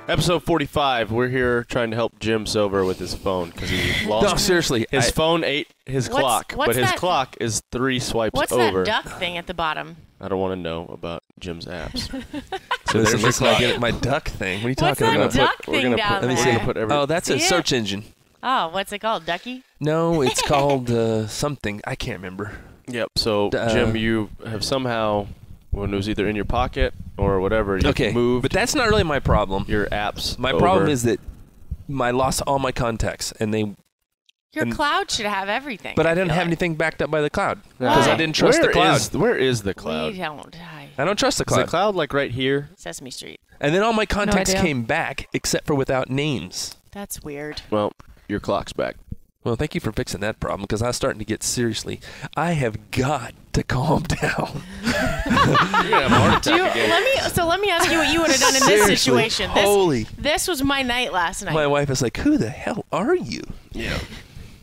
Episode 45. We're here trying to help Jim sober with his phone because he lost. No, seriously. His phone ate his clock, but his that? clock is 3 swipes What's over. that duck thing at the bottom? I don't want to know about Jim's apps. So there's this your looks like clock. my duck thing. What are you What's talking that about? duck thing down Let me there? see. Put Oh, that's a See it? search engine. Oh, what's it called? Ducky? No, it's called something. I can't remember. Yep. So Jim, you have somehow, when it was either in your pocket or whatever, you moved. But that's not really my problem. Your apps. My problem is that I lost all my contacts, and Your cloud should have everything. But I didn't have anything backed up by the cloud Why? because I didn't trust the cloud. Where is the cloud? We don't. I don't trust the Is cloud. the cloud like right here? Sesame Street. And then all my contacts idea. came back except for without names. That's weird. Well, your clock's back. Well, thank you for fixing that problem because I was starting to get seriously. I have got to calm down. You're gonna have a heart attack again. Let me ask you what you would have done in this Seriously, situation. holy. This was my night last night. My wife is like, "Who the hell are you?" Yeah.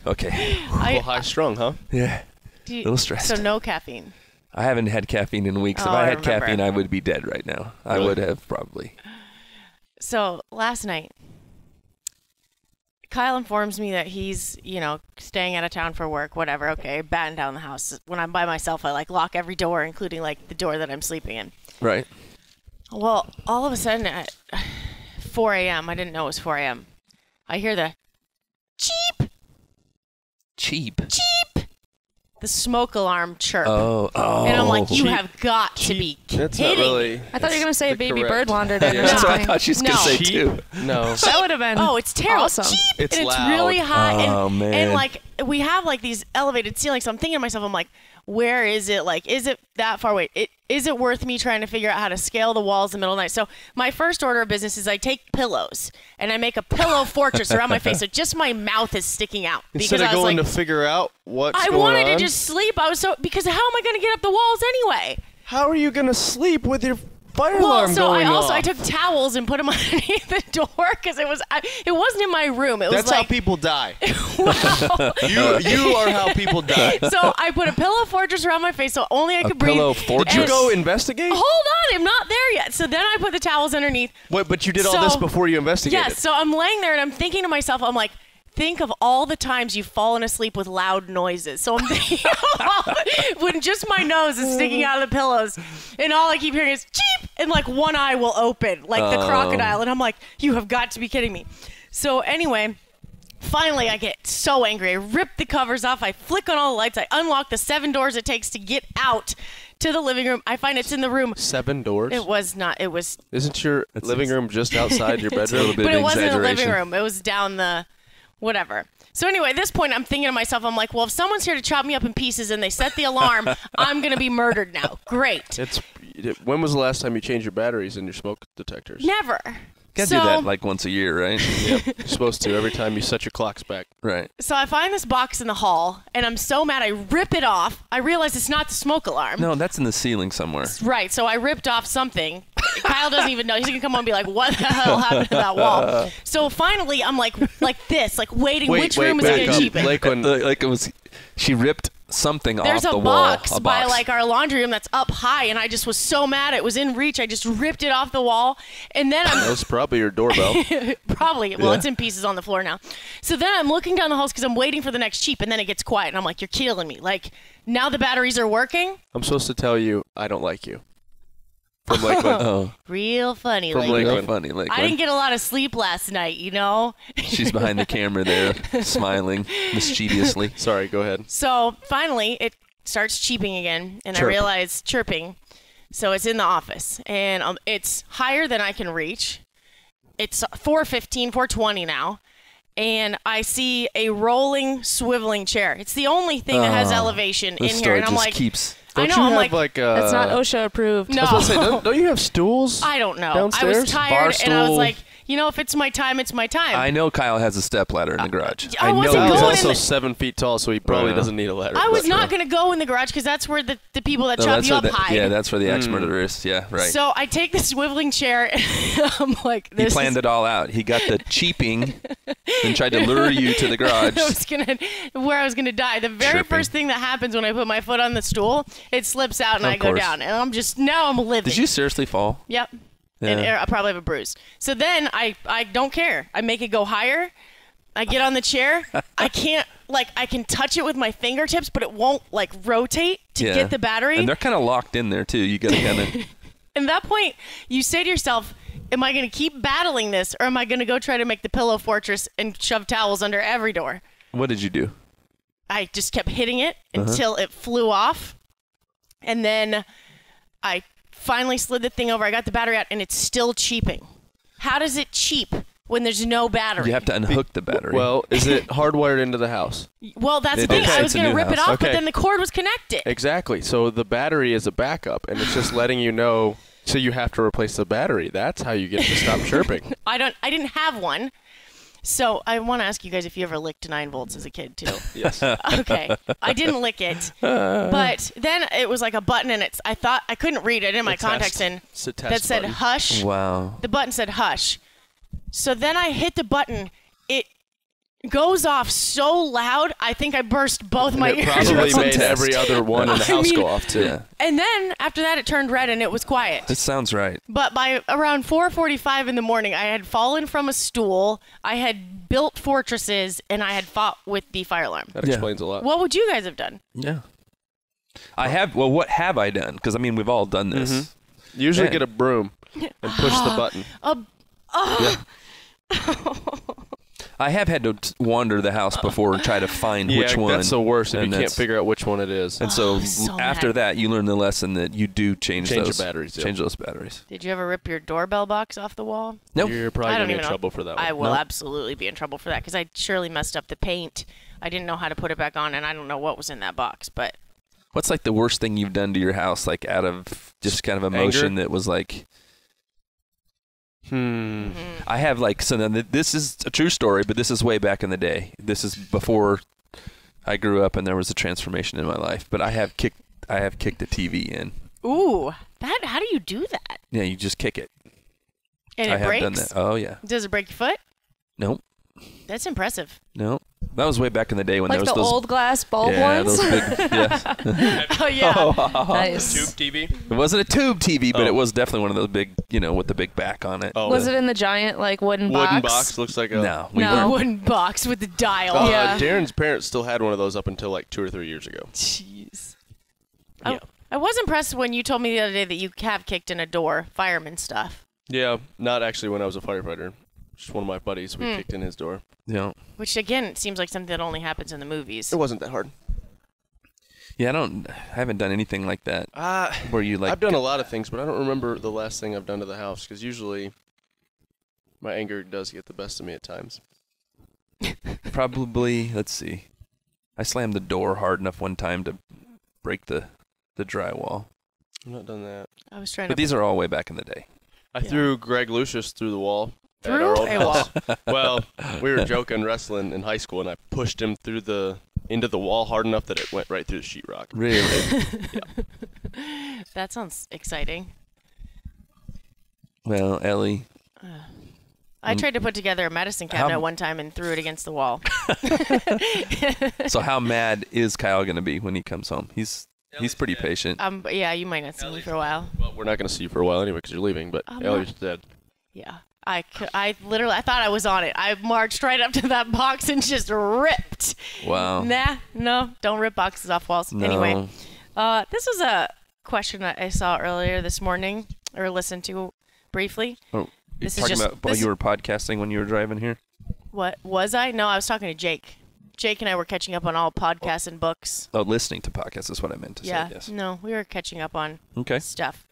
Okay. Well, high strung, huh? Yeah. A little stressed. So no caffeine. I haven't had caffeine in weeks. If Oh, I I had remember. caffeine, I would be dead right now. I Really? would have probably. So last night, Kyle informs me that he's, staying out of town for work, whatever. Okay, batten down the house. When I'm by myself, I lock every door, including the door that I'm sleeping in. Right. Well, all of a sudden at 4 a.m., I didn't know it was 4 a.m. I hear the cheep, Cheap. cheep, the smoke alarm chirp. Oh. And I'm like, you Cheap. have got to be kidding. That's not really. I thought you were going to say a the baby correct- bird wandered in or That's what I something. thought she was going to No. say Cheap? too. No. That would have been Oh, it's terrible. awesome. Cheep, It's and loud. it's really high. Oh, and, man. And we have these elevated ceilings. So I'm thinking to myself, I'm like, where is it? Is it that far away? Is it worth me trying to figure out how to scale the walls in the middle of the night? So my first order of business is I take pillows and I make a pillow fortress around my face. So just my mouth is sticking out. Instead because of I was going like, to figure out what's I going wanted on, to just sleep. Because how am I going to get up the walls anyway? How are you going to sleep with your fire alarm going off? I took towels and put them underneath the door because it wasn't in my room. It was That's how people die. wow. You are how people die. So I put a pillow fortress around my face so only I could breathe. pillow Did fortress? you go investigate? Hold on, I'm not there yet. So then I put the towels underneath. Wait, but you did all this before you investigated. Yes, so I'm laying there and I'm thinking to myself, I'm like, think of all the times you've fallen asleep with loud noises. So I'm thinking when just my nose is sticking out of the pillows and all I keep hearing is cheep and one eye will open like the crocodile. And I'm like, you have got to be kidding me. So anyway, finally I get so angry. I rip the covers off. I flick on all the lights. I unlock the 7 doors it takes to get out to the living room. I find it's in the room. 7 doors? It was not. It was. Isn't your living room just outside your bedroom? a little bit But of it wasn't in the living exaggeration. room. It was down the whatever. So anyway, at this point, I'm thinking to myself, I'm like, well, if someone's here to chop me up in pieces and they set the alarm, I'm going to be murdered now. Great. When was the last time you changed your batteries in your smoke detectors? Never. Gotta so, do that once a year, right? Yep, you're supposed to every time you set your clocks back. Right. So I find this box in the hall, and I'm so mad. I rip it off. I realize it's not the smoke alarm. No, that's in the ceiling somewhere. Right. So I ripped off something. Kyle doesn't even know. He's going to come on and be like, what the hell happened to that wall? So finally, I'm like this, waiting. Which room is it going to cheapen? Like it was, she ripped something There's off the a wall. box by our laundry room that's up high, and I just was so mad. It was in reach. I just ripped it off the wall, and then That was probably your doorbell. probably it's in pieces on the floor now. So then I'm looking down the halls because I'm waiting for the next cheap, and then it gets quiet, and I'm like, you're killing me. Now the batteries are working. I'm supposed to tell you I don't like you. From Oh, Real funny. From Lakeland. real funny. Like I didn't get a lot of sleep last night, she's behind the camera there, smiling mischievously. Sorry, go ahead. So finally, it starts cheeping again, and Chirp. I realize chirping. So it's in the office, and it's higher than I can reach. It's 4:15, 4:20 now, and I see a rolling, swiveling chair. It's the only thing that has elevation The in here, story and I'm just like, keeps. Don't I know, you I'm have like, That's not OSHA approved. no. I was about to say, don't you have stools? I don't know. Downstairs? I was tired, and I was Barstool. like, if it's my time, it's my time. I know Kyle has a stepladder in the garage. I wasn't Kyle's going also in 7 feet tall, so he probably doesn't need a ladder. I was But- not going to go in the garage because that's where the people that No, chop that's you where up the, hide. yeah, that's where the ex-murderer is. Yeah, right. So I take the swiveling chair, and I'm like, He this planned is it all out. He got the cheaping and tried to lure you to the garage. where I was gonna die. The very Tripping. first thing that happens when I put my foot on the stool, it slips out and Of I go course. down, and I'm living. Did you seriously fall? Yep. and I probably have a bruise. So then I don't care. I make it go higher. I get on the chair. I can't, I can touch it with my fingertips, but it won't, rotate to get the battery. And they're kind of locked in there, too. You got to kind of... At that point, you say to yourself, am I going to keep battling this, or am I going to go try to make the pillow fortress and shove towels under every door? What did you do? I just kept hitting it until it flew off. And then I finally slid the thing over. I got the battery out, and it's still cheaping. How does it cheap when there's no battery? You have to unhook the battery. Well, is it hardwired into the house? Well, that's the It thing. is. I was It's a going to new rip it house. off, but Okay. then the cord was connected. Exactly. So the battery is a backup, and it's just letting you know. So you have to replace the battery. That's how you get it to stop chirping. I didn't have one. So I want to ask you guys if you ever licked 9 volts as a kid too. Yes. Okay. I didn't lick it. But then it was like a button, and I thought I couldn't read it in my contacts in It's a test that said button. hush. Wow. The button said hush. So then I hit the button. It goes off so loud, I think I burst both my It ears. probably That's a made test. every other one in the house go off too. Yeah. And then after that, it turned red and it was quiet. This sounds right. But by around 4:45 in the morning, I had fallen from a stool, I had built fortresses, and I had fought with the fire alarm. That explains a lot. What would you guys have done? Yeah. I have. Well, what have I done? Because, I mean, we've all done this. Usually Man. get a broom and push the button. I have had to wander the house before and try to find which one. That's the worst if you and can't that's- figure out which one it is. And so, so after mad. that, you learn the lesson that you do change Change those the batteries, yeah. Change those batteries. Did you ever rip your doorbell box off the wall? Nope. You're I probably don't going to be in even know. trouble for that one. I will Nope. absolutely be in trouble for that because I surely messed up the paint. I didn't know how to put it back on, and I don't know what was in that box. But What's like the worst thing you've done to your house, like out of just kind of emotion Anger? that was like? I have so then this is a true story, but this is way back in the day. This is before I grew up and there was a transformation in my life. But I have kicked a TV in. ooh, how do you do that? Yeah, you just kick it. And I it have breaks? done that. Oh yeah. Does it break your foot? Nope. That's impressive. Nope. That was way back in the day when Like there was the those old glass bulb yeah, ones? those big yeah. Oh yeah. Nice. Tube TV? It wasn't a tube TV, but Oh. it was definitely one of those big, with the big back on it. Oh. Was it in the giant wooden box? Wooden box looks like a. No, we No. weren't. Wooden box with the dial. Yeah. Darren's parents still had one of those up until 2 or 3 years ago. Jeez. Yeah. I was impressed when you told me the other day that you have kicked in a door, fireman stuff. Yeah, not actually when I was a firefighter. Just one of my buddies. We kicked in his door. Yeah. Which again seems like something that only happens in the movies. It wasn't that hard. Yeah, I haven't done anything like that. Where you I've done a lot of things, but I don't remember the last thing I've done to the house because usually my anger does get the best of me at times. Probably, let's see. I slammed the door hard enough one time to break the drywall. I've not done that. I was trying But to. these are all way back in the day. I threw Greg Lucius through the wall. at Through our old a house. Well, we were joking wrestling in high school, and I pushed him into the wall hard enough that it went right through the sheetrock. Really? That sounds exciting. Well, Ellie. I tried to put together a medicine cabinet one time and threw it against the wall. So how mad is Kyle going to be when he comes home? He's pretty patient. Yeah, you might not see me for a while. Well, we're not going to see you for a while anyway because you're leaving, but Ellie's dead. Yeah. I literally, I thought I was on it. I marched right up to that box and just ripped. Wow. Nah, no, don't rip boxes off walls. No. Anyway, this was a question that I saw earlier this morning, or listened to briefly. Oh, This is talking just- about while this- you were podcasting when you were driving here? What was I? No, I was talking to Jake. Jake and I were catching up on all podcasts and books. Oh, listening to podcasts is what I meant to Yeah, say, yes. no, we were catching up on Okay. stuff.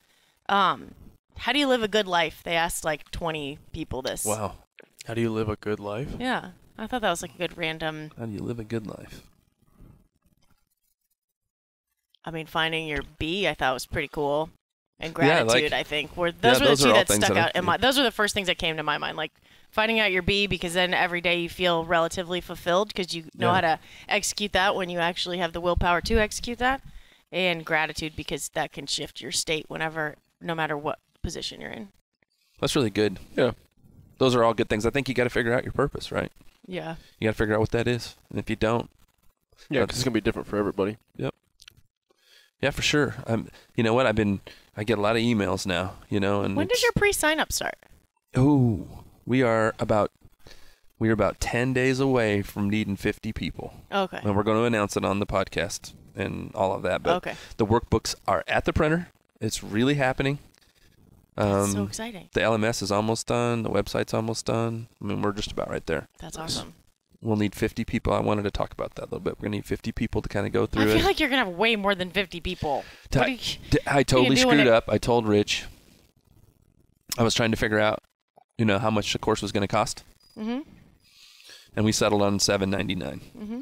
How do you live a good life? They asked like 20 people this. Wow. How do you live a good life? Yeah, I thought that was like a good random. How do you live a good life? I mean, finding your B, I thought was pretty cool, and Yeah, gratitude. like- I think were those were those the are two all that things stuck that I- out in my. Those were the first things that came to my mind, like finding out your B, because then every day you feel relatively fulfilled because you know Yeah. how to execute that when you actually have the willpower to execute that, and gratitude because that can shift your state whenever, no matter what position you're in. That's really good. Yeah. Those are all good things. I think you got to figure out your purpose, right? Yeah. You got to figure out what that is. And if you don't, Yeah, because it's going to be different for everybody. Yep. Yeah, for sure. You know what? I get a lot of emails now, and When does your pre-sign up start? we are about 10 days away from needing 50 people. Okay. And we're going to announce it on the podcast and all of that. But Okay. the workbooks are at the printer. It's really happening. That's so exciting. The LMS is almost done. The website's almost done. I mean, we're just about right there. That's awesome. We'll need 50 people. I wanted to talk about that a little bit. We're going to need 50 people to kind of go through it. I feel like you're going to have way more than 50 people. I totally doing screwed it- up. I told Rich. I was trying to figure out, how much the course was going to cost. Mm-hmm. And we settled on $7.99. Mm-hmm.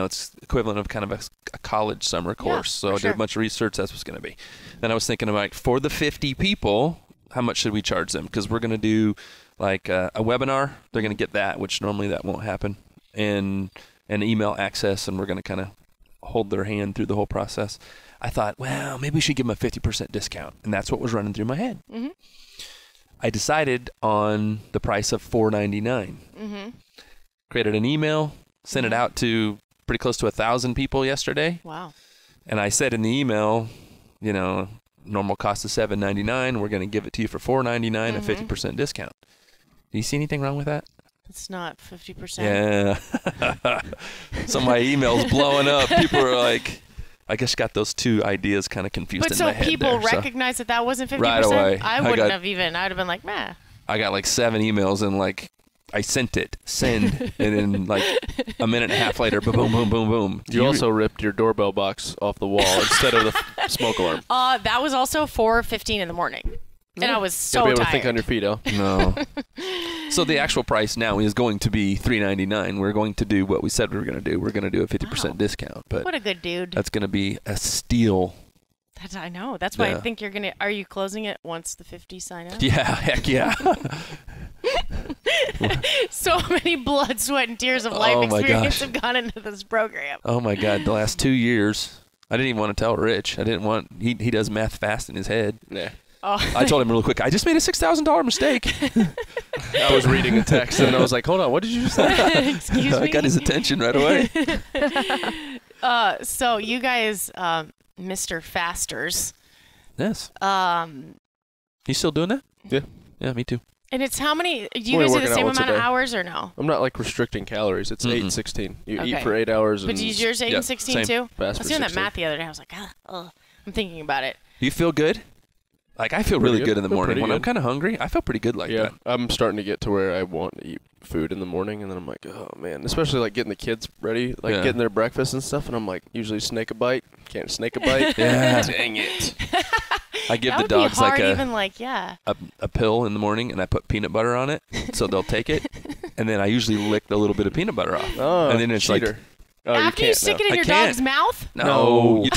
It's equivalent of kind of a college summer course. So I did sure. a bunch of research. That's what's going to be. Then I was thinking about, for the 50 people, how much should we charge them? Because we're going to do like a webinar. They're going to get that, which normally that won't happen. And email access, and we're going to kind of hold their hand through the whole process. I thought, well, maybe we should give them a 50% discount. And that's what was running through my head. Mm-hmm. I decided on the price of $4.99. Mm-hmm. Created an email, sent it out to pretty close to 1,000 people yesterday. Wow. And I said in the email, normal cost is $7.99. We're going to give it to you for $4.99, a 50% discount. Do you see anything wrong with that? It's not 50%. Yeah. So my email's blowing up. People are like, I guess got those two ideas kind of confused But in so my head people there, recognize that wasn't 50%? Right away. I wouldn't have even. I would have been like, meh. I got like 7 emails and like I sent it, send, and then like a minute and a half later, boom, boom, boom, boom. You also ripped your doorbell box off the wall instead of the smoke alarm. That was also 4:15 in the morning. And I was so You'll be able tired. to think on your feet, oh. No. So the actual price now is going to be $3.99. We're going to do what we said we were going to do. We're going to do a 50% discount. But What a good dude. that's going to be a steal. I know. That's why I Yeah. think you're going to. Are you closing it once the 50 sign up? Yeah, heck yeah. So many blood, sweat, and tears of life Oh my experience gosh. have gone into this program. Oh my God, the last 2 years, I didn't even want to tell Rich. I didn't want, he does math fast in his head. Nah. Oh. I told him real quick, I just made a $6,000 mistake. I was reading a text and I was like, hold on, what did you just say? Excuse I me. got his attention right away. So you guys, Mr. Fasters, Yes. You still doing that? Yeah. Yeah, me too. and it's how many? Do you Only guys do working the out same once a amount of day. hours or no? I'm not like restricting calories. It's 8 and 16. You Okay. eat for 8 hours But and is yours 8 Yeah, and 16 same. too? I fast was for doing that 16. math the other day. I was like, I'm thinking about it. You feel good? Like, I feel really Pretty good in the good. morning. Pretty When I'm good. kind of hungry, I feel pretty good like yeah, that. I'm starting to get to where I want to eat food in the morning, and then I'm like, oh man, especially like getting the kids ready, like Yeah. getting their breakfast and stuff, and I'm like, usually snake a bite, can't snake a bite. Yeah. Dang it. I give That the would dogs be hard, like even like, yeah. a pill in the morning, and I put peanut butter on it, so they'll take it. And then I usually lick a little bit of peanut butter off. Oh, And then it's like- cheater. Oh, After you can't stick now. it in I your can't. dog's mouth? No. No. You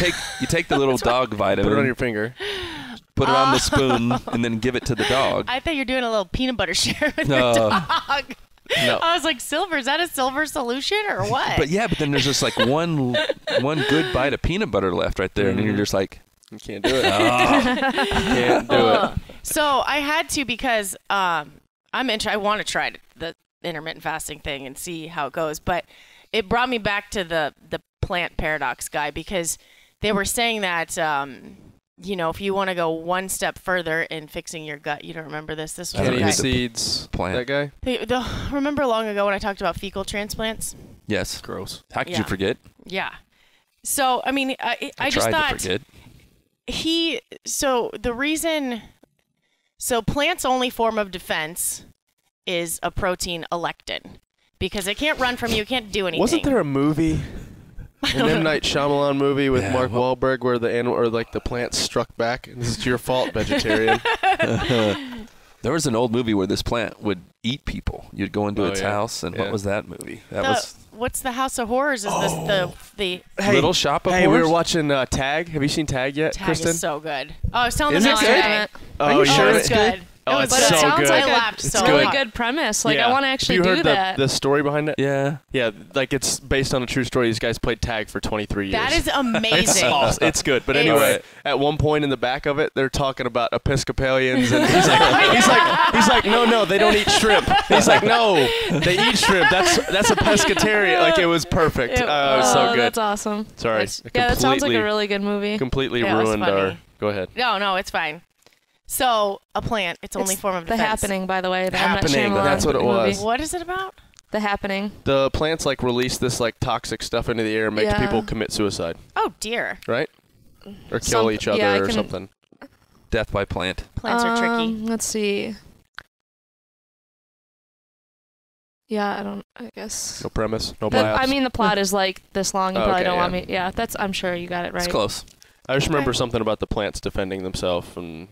take the little dog vitamin, Put it on your finger. put it on the spoon, and then give it to the dog. I thought you were doing a little peanut butter share with No. your dog. No. I was like, silver, is that a silver solution or what? But yeah, but then there's just like one good bite of peanut butter left right there, and then you're just like, You can't do it. Can't do it. So I had to because I want to try the intermittent fasting thing and see how it goes. But it brought me back to the plant paradox guy, because they were saying that if you want to go one step further in fixing your gut, you don't remember this? This was I don't the Kenny guy. know. Seeds. Plant. That guy? Remember long ago when I talked about fecal transplants? yes. Gross. How could Yeah. you forget? Yeah. So I mean, I just tried thought to forget. plants' only form of defense is a protein lectin, because it can't run from you, it can't do anything. Wasn't there a movie, an M. Night Shyamalan movie with Yeah, Mark Wahlberg, where the animal or like the plants struck back? And this is your fault, vegetarian. There was an old movie where this plant would eat people. You'd go into Oh, its yeah. house, and Yeah. what was that movie? That was What's the House of Horrors? Is this the Little Shop of Hey, we Horrors? were watching Tag. Have you seen Tag yet, tag Kristen? is so good. Oh, I was telling Is them it yesterday. good? Oh, Are you you sure Oh, haven't? it's good. Oh, was it's But so it sounds good. like I a laughed so really hard. good premise. Like, Yeah. I want to actually Have you do heard that. the story behind it? Yeah. Yeah, like it's based on a true story. These guys played tag for 23 years. That is It's amazing. awesome. It's good. But It's- anyway, at one point in the back of it, they're talking about Episcopalians, and he's like, no, they don't eat shrimp. He's like, no, they eat shrimp. That's a pescatarian. Like, it was perfect. It was so good. That's awesome. Sorry. Yeah, that sounds like a really good movie. Completely Yeah, it was ruined funny. our. Go ahead. No, it's fine. So, a plant, its only form of The defense. Happening, by the way. The M. Night Happening, Shyamalan that's what it movie. was. What is it about? The Happening. The plants like release this like toxic stuff into the air and make Yeah. people commit suicide, Oh, dear. right? Or kill each other yeah, I or can- something. Death by plant. Plants are tricky. Let's see. Yeah, I guess. No premise, no The- biopsy. I mean, the plot is like this long. You Oh, probably okay, don't want yeah. me. Yeah, I'm sure you got it right. It's close. I just remember something about the plants defending themselves and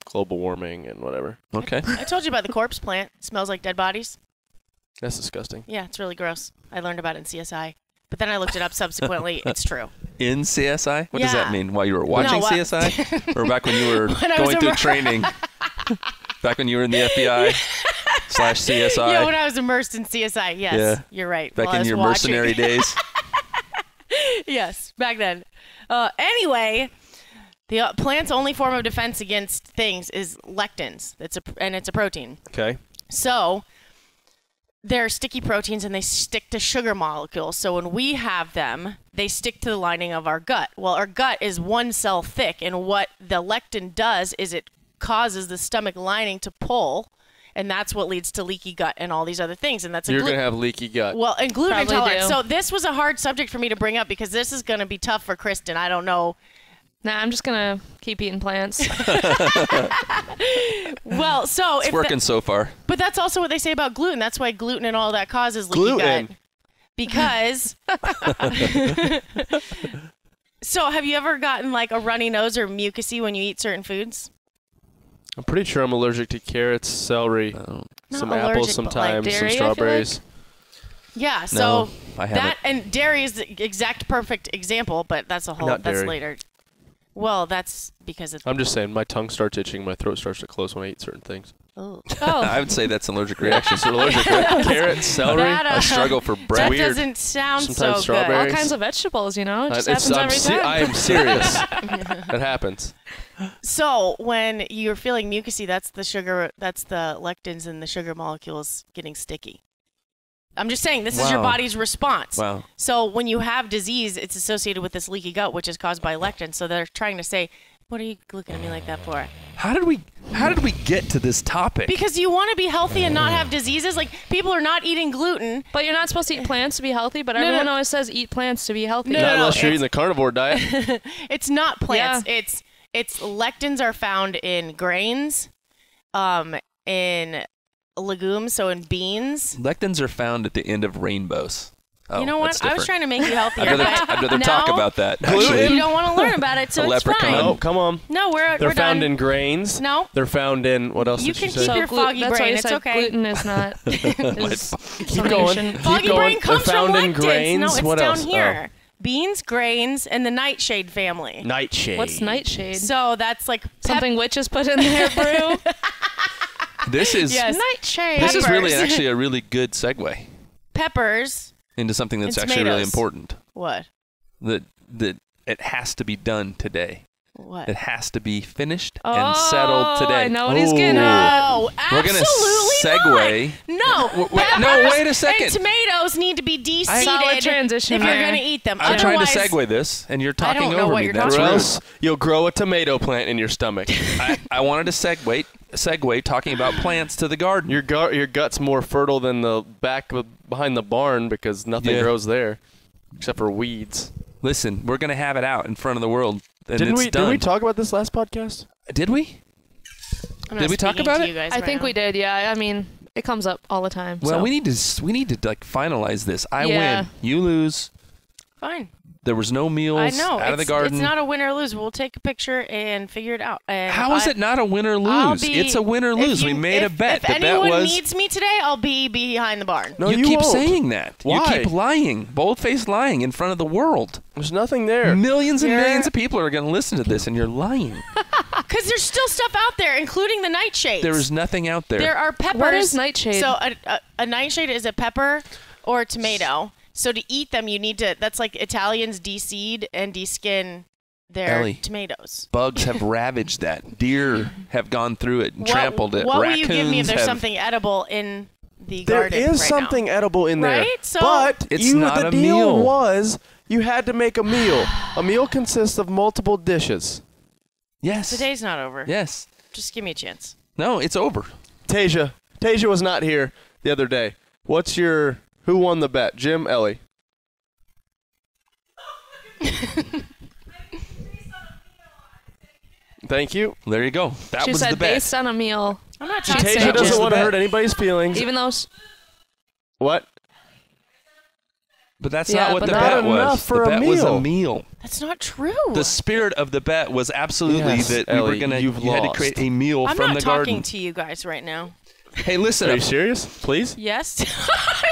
global warming and whatever. Okay. I told you about the corpse plant. It smells like dead bodies. That's disgusting. Yeah, it's really gross. I learned about it in CSI. But then I looked it up subsequently. It's true. In CSI? What does that Yeah. mean? While you were watching No, CSI? Or back when you were When I was going through immer- training? Back when you were in the FBI/CSI? Yeah, when I was immersed in CSI. Yes, Yeah. you're right. Back While I in was your watching. mercenary days? Yes, back then. Anyway, the plant's only form of defense against things is lectins. And it's a protein. Okay. So they're sticky proteins and they stick to sugar molecules. So when we have them, they stick to the lining of our gut. Well, our gut is one cell thick, and what the lectin does is it causes the stomach lining to pull, and that's what leads to leaky gut and all these other things. And that's You're going to have leaky gut. well, and gluten Probably intolerance. do. So this was a hard subject for me to bring up because this is going to be tough for Kristen. I don't know. Nah, I'm just gonna keep eating plants. Well, so It's working so far. but that's also what they say about gluten. That's why gluten and all that causes leaky Gluten. gut. Because so have you ever gotten like a runny nose or mucusy when you eat certain foods? I'm pretty sure I'm allergic to carrots, celery, Not some allergic, apples but, like, sometimes, dairy, I some feel like? strawberries. Yeah, so No, I haven't. that and dairy is the exact perfect example, but that's a whole Not that's dairy. later. Well, that's because it's I'm just saying, my tongue starts itching, my throat starts to close when I eat certain things. oh. I would say that's an allergic reaction. So allergic, right? Carrots, celery. That, I struggle for That bread. weird. doesn't sound Sometimes so All strawberries. good. kinds of vegetables, you know. It just It's- happens every time. I am serious. That happens. So when you're feeling mucusy, that's the sugar, that's the lectins and the sugar molecules getting sticky. I'm just saying this is your Wow. body's response. Wow. So when you have disease, it's associated with this leaky gut, which is caused by lectins. So they're trying to say, what are you looking at me like that for? How did we get to this topic? Because you want to be healthy and not have diseases. Like people are not eating gluten. But you're not supposed to eat plants to be healthy. But No, no. everyone always says eat plants to be healthy. No, Not unless you're it's- eating the carnivore diet. It's not plants. It's lectins are found in grains, in legumes, so in beans. Lectins are found at the end of rainbows. Oh, You know that's what? I was different. trying to make you healthier. I'd rather talk No. about that. Gluten? Actually. You don't want to learn about it, so A it's leprechaun. fine. No, come on. No, we're They're found done. in grains. No. They're found in, what else You did she can say? keep So your foggy that's why brain. I It's said okay. gluten is not. is Keep going. something Foggy Keep going. brain comes They're found from in lectins. grains. No, it's what down else? here. Beans, grains, and the nightshade family. Nightshade. What's nightshade? So that's like Something witches put in their brew. This is Yes. Nightshade. this is really Peppers. actually a really good segue peppers. into something that's And actually really tomatoes. important. What? That it has to be done today. What? It has to be finished and settled today. I know what he's getting Ooh. at. No, We're gonna absolutely segue. not. No. Wait, no, Peppers wait a second. And tomatoes need to be de-seeded Solid transition if you're there. going to eat them. I'm trying to Otherwise- segue this, and you're I don't talking know over what me. you're That's Or talking rude. else you'll grow a tomato plant in your stomach. I wanted to segue talking about plants to the garden. Your gut's more fertile than the back behind the barn because nothing Yeah. grows there except for weeds. Listen, we're gonna have it out in front of the world, and Didn't it's we? done. Did we talk about this last podcast? Did we? I'm Did not we talk speaking about to it? you guys I right think now. we did. Yeah. I mean, it comes up all the time. Well, so. we need to like finalize this. I Yeah. win, you lose. Fine. There was no meals I know. out of the garden. It's not a win or lose. We'll take a picture and figure it out. And How is it not a win or I'll lose? be- It's a win or if lose. you- We made a bet. If The bet anyone was needs me today, I'll be behind the barn. No, you you keep won't. saying that. Why? You keep lying, bold-faced lying in front of the world. There's nothing there. Millions and You're- millions of people are going to listen to this, and you're lying. Because there's still stuff out there, including the nightshades. There is nothing out there. There are peppers. What is nightshade? So a nightshade is a pepper or a tomato. So to eat them, you need to. That's like Italians de-seed and de-skin their Ellie. tomatoes. Bugs have ravaged that. Deer have gone through it and trampled it. What will Raccoons you give me if there's have- something edible in the There garden? is right something edible in there. Right? So- but It's not the a deal meal. was you had to make a meal. A meal consists of multiple dishes. Yes. The day's not over. Yes. Just give me a chance. No, it's over. Tasia was not here the other day. Who won the bet? Jim, Ellie? Thank you. There you go. That she was said the bet. based on a meal. I'm not She'd talking say Tasia about doesn't just want to the hurt bet. anybody's feelings. Even though What? But that's Yeah, not what but the not bet enough was. for the a bet was a meal. meal. That's not true. The spirit of the bet was absolutely Yes, that we Ellie, were gonna. you've You had to lost. create a meal I'm from not the talking garden. to you guys right now. Hey, listen. Are you up. serious? Please? Yes?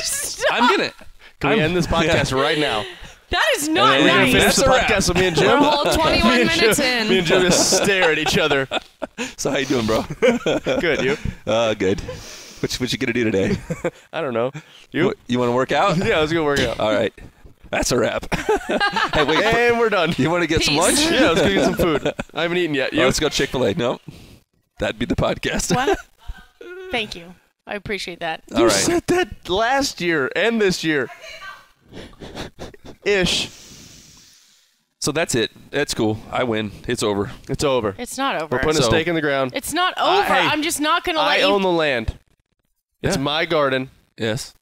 Stop. I'm gonna. Can we end this podcast Yeah. right now? That is not We're going to nice. finish That's the a wrap. podcast with me and Jim. we're a whole 21 minutes Me in. and Jim just stare at each other. So how you doing, bro? Good, you? Good. What you gonna do today? I don't know. You? You want to work out? Yeah, let's go work out. All right. That's a wrap. Hey, wait. And we're done. You want to get some lunch? Yeah, let's go get some food. I haven't eaten yet. Oh, You? let's go Chick-fil-A. No, that'd be the podcast. What? Thank you. I appreciate that. All You right. said that last year and this year. Ish. So that's it. That's cool. I win. It's over. It's over. It's not over. We're putting a So- stake in the ground. It's not over. hey, I'm just not going to let I you. own the land. It's Yeah. my garden. Yes.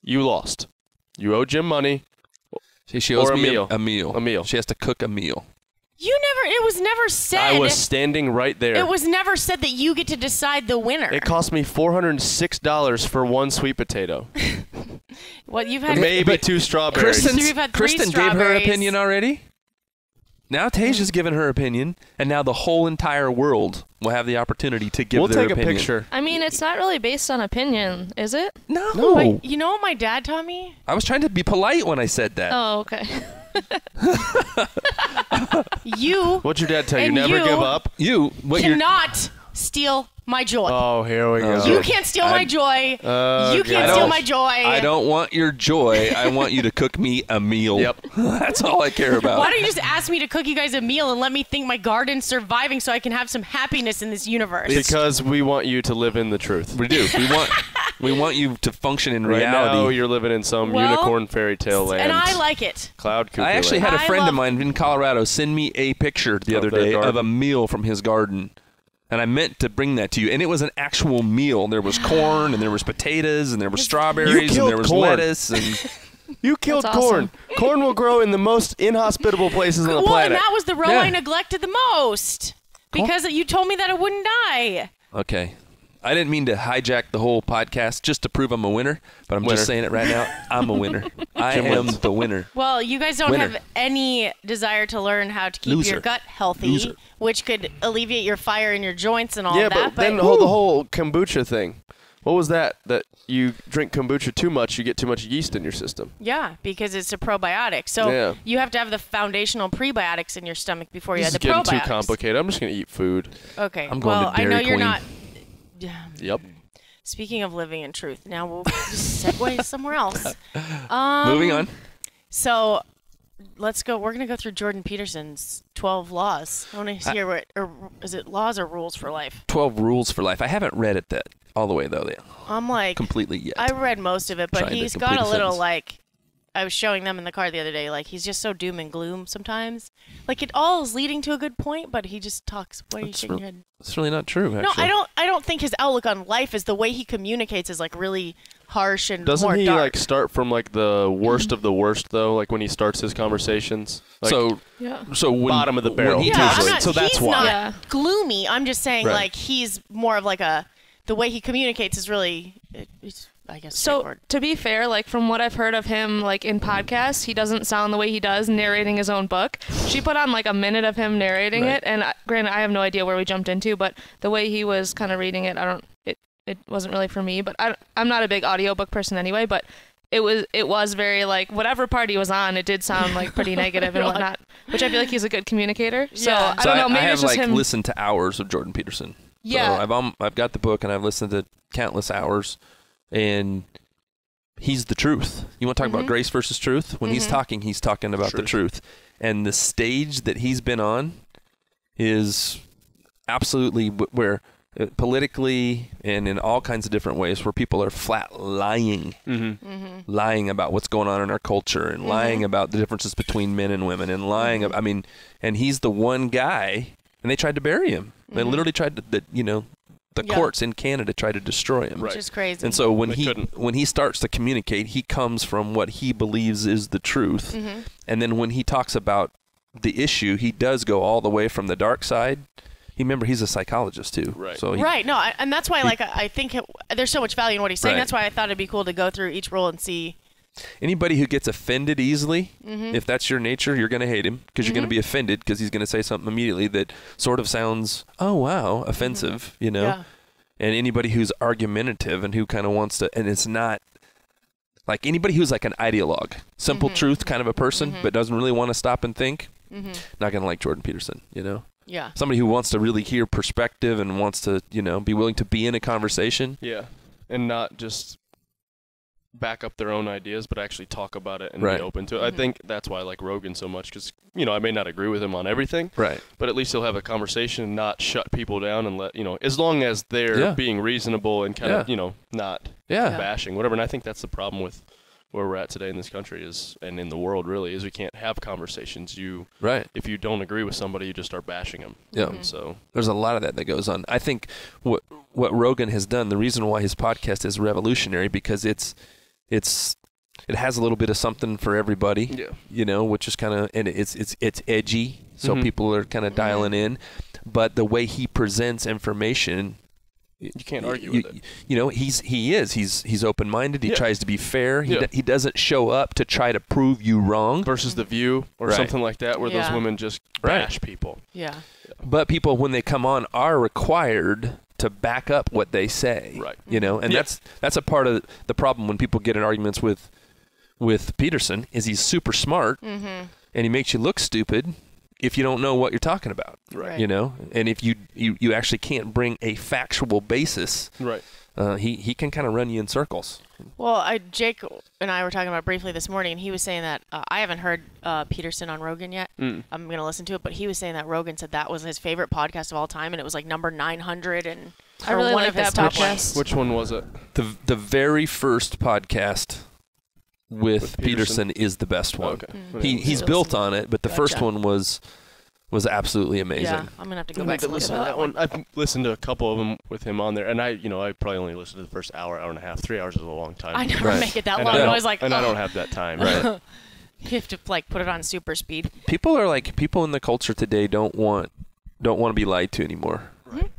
You lost. You owe Jim money. She owes Or a me meal. a meal. A meal. She has to cook a meal. It was never said. I was standing right there. It was never said that you get to decide the winner. It cost me $406 for one sweet potato. What you've had. Maybe two strawberries. So you've had three Kristen gave her strawberries. opinion already. Now Tasia's given her opinion, and now the whole entire world will have the opportunity to give We'll their take opinion. a picture. I mean, it's not really based on opinion, is it? No. No. You know what my dad taught me? I was trying to be polite when I said that. Oh, okay. You What's your dad tell you? And Never you- give up? What you're cannot steal my joy. Oh, here we go. You can't steal my joy. Oh, You God. can't steal my joy. I don't want your joy. I want you to cook me a meal. Yep. That's all I care about. Why don't you just ask me to cook you guys a meal and let me think my garden's surviving so I can have some happiness in this universe? Because we want you to live in the truth. We do. We want you to function in Right reality. now, you're living in some Well, unicorn fairy tale land. And I like it. Cloud cuckoo I actually land. had a I friend love- of mine in Colorado send me a picture the Of other their day of garden? a meal from his garden. And I meant to bring that to you. And it was an actual meal. There was corn, and there was potatoes, and there was strawberries, and killed there was corn. lettuce. And You killed That's corn. awesome. Corn will grow in the most inhospitable places on the Well, planet. and that was the row Yeah. I neglected the most. Because you told me that it wouldn't die. okay. I didn't mean to hijack the whole podcast just to prove I'm a winner, but I'm Winner. just saying it right now. I'm a winner. I Jim am wins. the winner. Well, you guys don't Winner. have any desire to learn how to keep Loser. your gut healthy, Loser. which could alleviate your fire in your joints and all yeah, that. but then the whole kombucha thing. What was that? That you drink kombucha too much, you get too much yeast in your system. yeah, because it's a probiotic. So Yeah. you have to have the foundational prebiotics in your stomach before you This have is the getting probiotics. too complicated. I'm just going to eat food. Okay. I'm going well, to I know Dairy you're Queen. not. Yep. Speaking of living in truth, now we'll just segue somewhere else. Moving on. So let's go. We're going to go through Jordan Peterson's 12 laws. I want to hear what, or is it laws or rules for life? 12 Rules for Life. I haven't read it that all the way, though, I'm like, completely yet. I read most of it, but Trying to he's complete got a a little sentence. like, I was showing them in the car the other day, like he's just so doom and gloom sometimes. Like it all is leading to a good point, but he just talks. Why are you That's shaking real- your head? It's really not true, No, actually. I don't think his outlook on life is the way he communicates is like really harsh and Doesn't more he dark. like start from like the worst of the worst though? Like when he starts his conversations. Like, Yeah. So when, Bottom of the barrel. when he yeah, takes- I'm not, so that's he's why. not Yeah. gloomy. I'm just saying Right. like he's more of like the way he communicates is really, it's, I guess, So straightforward. to be fair, like from what I've heard of him, like in podcasts, he doesn't sound the way he does narrating his own book. She put on like a minute of him narrating Right. it, and granted, I have no idea where we jumped into, but the way he was kind of reading it, it wasn't really for me. But I'm not a big audiobook person anyway. But it was very like whatever party was on, it did sound like pretty negative and whatnot, which I feel like he's a good communicator. So Yeah. I don't know, maybe I have it's just like him. listened to hours of Jordan Peterson. Yeah. So I've got the book and I've listened to countless hours, and he's the truth. You want to talk about grace versus truth? When he's talking about the truth. And the stage that he's been on is absolutely where politically and in all kinds of different ways where people are flat lying, lying about what's going on in our culture and lying about the differences between men and women and lying. I mean, and he's the one guy, and they tried to bury him. They literally tried to, the courts in Canada tried to destroy him. Which is crazy. And so when he starts to communicate, he comes from what he believes is the truth. And then when he talks about the issue, he does go all the way from the dark side. Remember, he's a psychologist too. Right. So and that's why I think there's so much value in what he's saying. Right. That's why I thought it'd be cool to go through each rule and see. Anybody who gets offended easily, if that's your nature, you're going to hate him because you're going to be offended because he's going to say something immediately that sort of sounds, oh, wow, offensive, Yeah. And anybody who's argumentative and who kind of wants to, and it's not like anybody who's like an ideologue, simple truth kind of a person, but doesn't really want to stop and think, not going to like Jordan Peterson, Yeah. Somebody who wants to really hear perspective and wants to, be willing to be in a conversation. Yeah. And not just back up their own ideas, but actually talk about it and Right. be open to it. I think that's why I like Rogan so much because, I may not agree with him on everything. Right. But at least he'll have a conversation and not shut people down and let, as long as they're being reasonable and kind of, not bashing, whatever. And I think that's the problem with where we're at today in this country and in the world really, is we can't have conversations. If you don't agree with somebody, you just start bashing them. Yeah. So there's a lot of that goes on. I think what Rogan has done, the reason why his podcast is revolutionary, because it has a little bit of something for everybody. Yeah. Which is kind of, and it's edgy, so people are kind of dialing in, but the way he presents information, you can't argue with it. He's open-minded. He tries to be fair. He doesn't show up to try to prove you wrong. Versus The View or something like that, where those women just bash people. Yeah. But people, when they come on, are required to back up what they say. Right. And that's a part of the problem when people get in arguments with Peterson, is he's super smart and he makes you look stupid if you don't know what you're talking about. Right. And if you actually can't bring a factual basis, Right. Mm-hmm. He can kind of run you in circles. Well, Jake and I were talking about it briefly this morning, and he was saying that I haven't heard Peterson on Rogan yet. I'm going to listen to it, but he was saying that Rogan said that was his favorite podcast of all time, and it was like number 900 and I really one like of his that top podcast. ones. Which one was it? The very first podcast with Peterson is the best one. Okay. He's built on it, but the first one was absolutely amazing. Yeah, I'm going to have to go I back need to and listen listen to that one. I've listened to a couple of them with him on there, and I probably only listened to the first hour and a half. 3 hours is a long time. I never Right. make it that And long. I I don't- was like, and I don't have that time. Right. You have to put it on super speed. People in the culture today don't want to be lied to anymore. Right.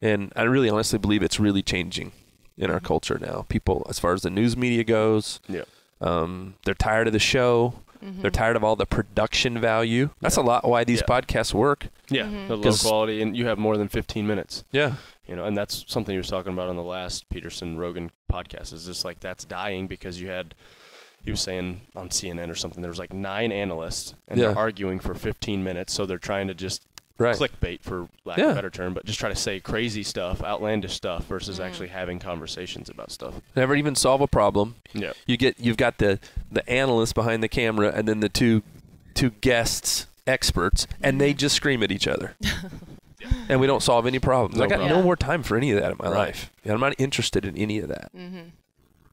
And I really honestly believe it's really changing in our culture now. People, as far as the news media goes, Yeah. they're tired of the show. They're tired of all the production value. That's a lot why these podcasts work. Yeah. The low quality, and you have more than 15 minutes. Yeah. And that's something you were talking about on the last Peterson Rogan podcast. Is just like that's dying because he was saying on CNN or something, there was like 9 analysts and they're arguing for 15 minutes, so they're trying to just clickbait, for lack of a better term, but just try to say crazy stuff, outlandish stuff, versus actually having conversations about stuff. Never even solve a problem. Yeah. You've got the analyst behind the camera and then the two guests, experts, and they just scream at each other. And we don't solve any problems. I got no more time for any of that in my life. I'm not interested in any of that.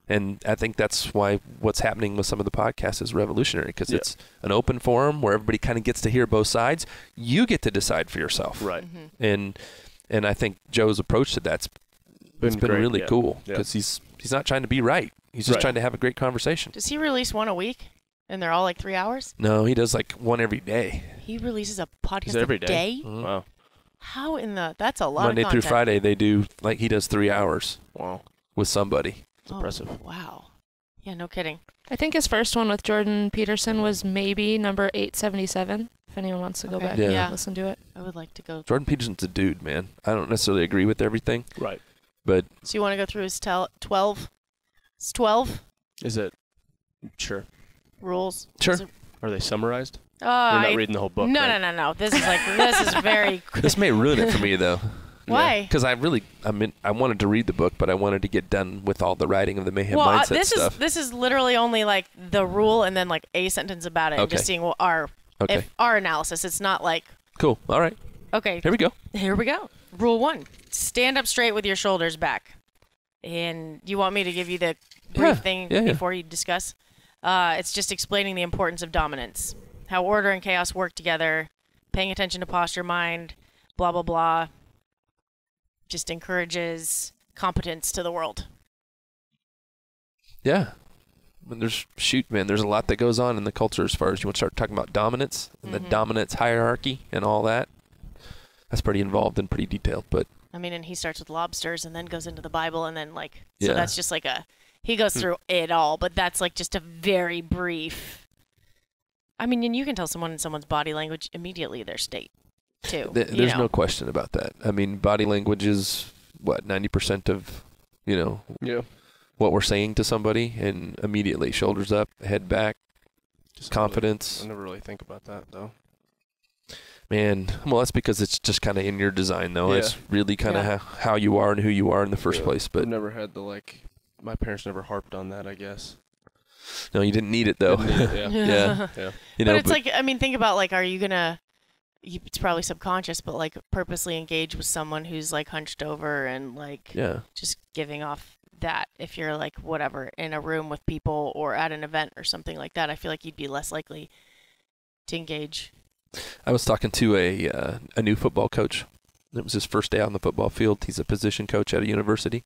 And I think that's why what's happening with some of the podcasts is revolutionary, because it's an open forum where everybody kind of gets to hear both sides. You get to decide for yourself. Right. And I think Joe's approach to that's been really cool, because he's not trying to be right. He's just trying to have a great conversation. Does he release one a week? And they're all like 3 hours? No, he does like one every day. He releases a podcast every a day? day? Mm-hmm. Wow. How in the... That's a lot Monday of through content. Friday, they do, like, he does 3 hours Wow. with somebody. It's impressive. Wow. Yeah, no kidding. I think his first one with Jordan Peterson was maybe number 877, if anyone wants to go back Yeah. and listen to it. I would like to go... Jordan Peterson's a dude, man. I don't necessarily agree with everything, Right. but So you want to go through his 12? It's 12? Is it? Sure. Rules. Sure. Are they summarized? Oh, You're not reading the whole book, No, right? no. This is very. This may ruin it for me though. Why? Because I wanted to read the book, but I wanted to get done with all the writing of the mayhem mindset stuff. This is literally only like the rule and then like a sentence about it, and just seeing what our analysis. It's not like. Cool. All right. Okay. Here we go. Rule 1: stand up straight with your shoulders back. And you want me to give you the brief thing before you discuss? It's just explaining the importance of dominance, how order and chaos work together, paying attention to posture, mind, blah blah blah. Just encourages competence to the world. Yeah. There's a lot that goes on in the culture as far as you want to start talking about dominance and the dominance hierarchy and all that. That's pretty involved and pretty detailed, but I mean, and he starts with lobsters and then goes into the Bible and then so that's just like he goes through it all, but that's like just a very brief. I mean, and you can tell someone in someone's body language immediately their state too. There's no question about that. I mean, body language is what 90% of, what we're saying to somebody, and immediately shoulders up, head back, confidence. I never really think about that though. Man, well, that's because it's just kind of in your design, though. Yeah. It's really kind of how you are and who you are in the first place. But I've never had my parents never harped on that, I guess. No, you didn't need it, though. Yeah. But it's like, I mean, think about like, are you going to, it's probably subconscious, but like purposely engage with someone who's like hunched over and like just giving off that if you're like whatever in a room with people or at an event or something like that, I feel like you'd be less likely to engage. I was talking to a new football coach. It was his first day out on the football field. He's a position coach at a university,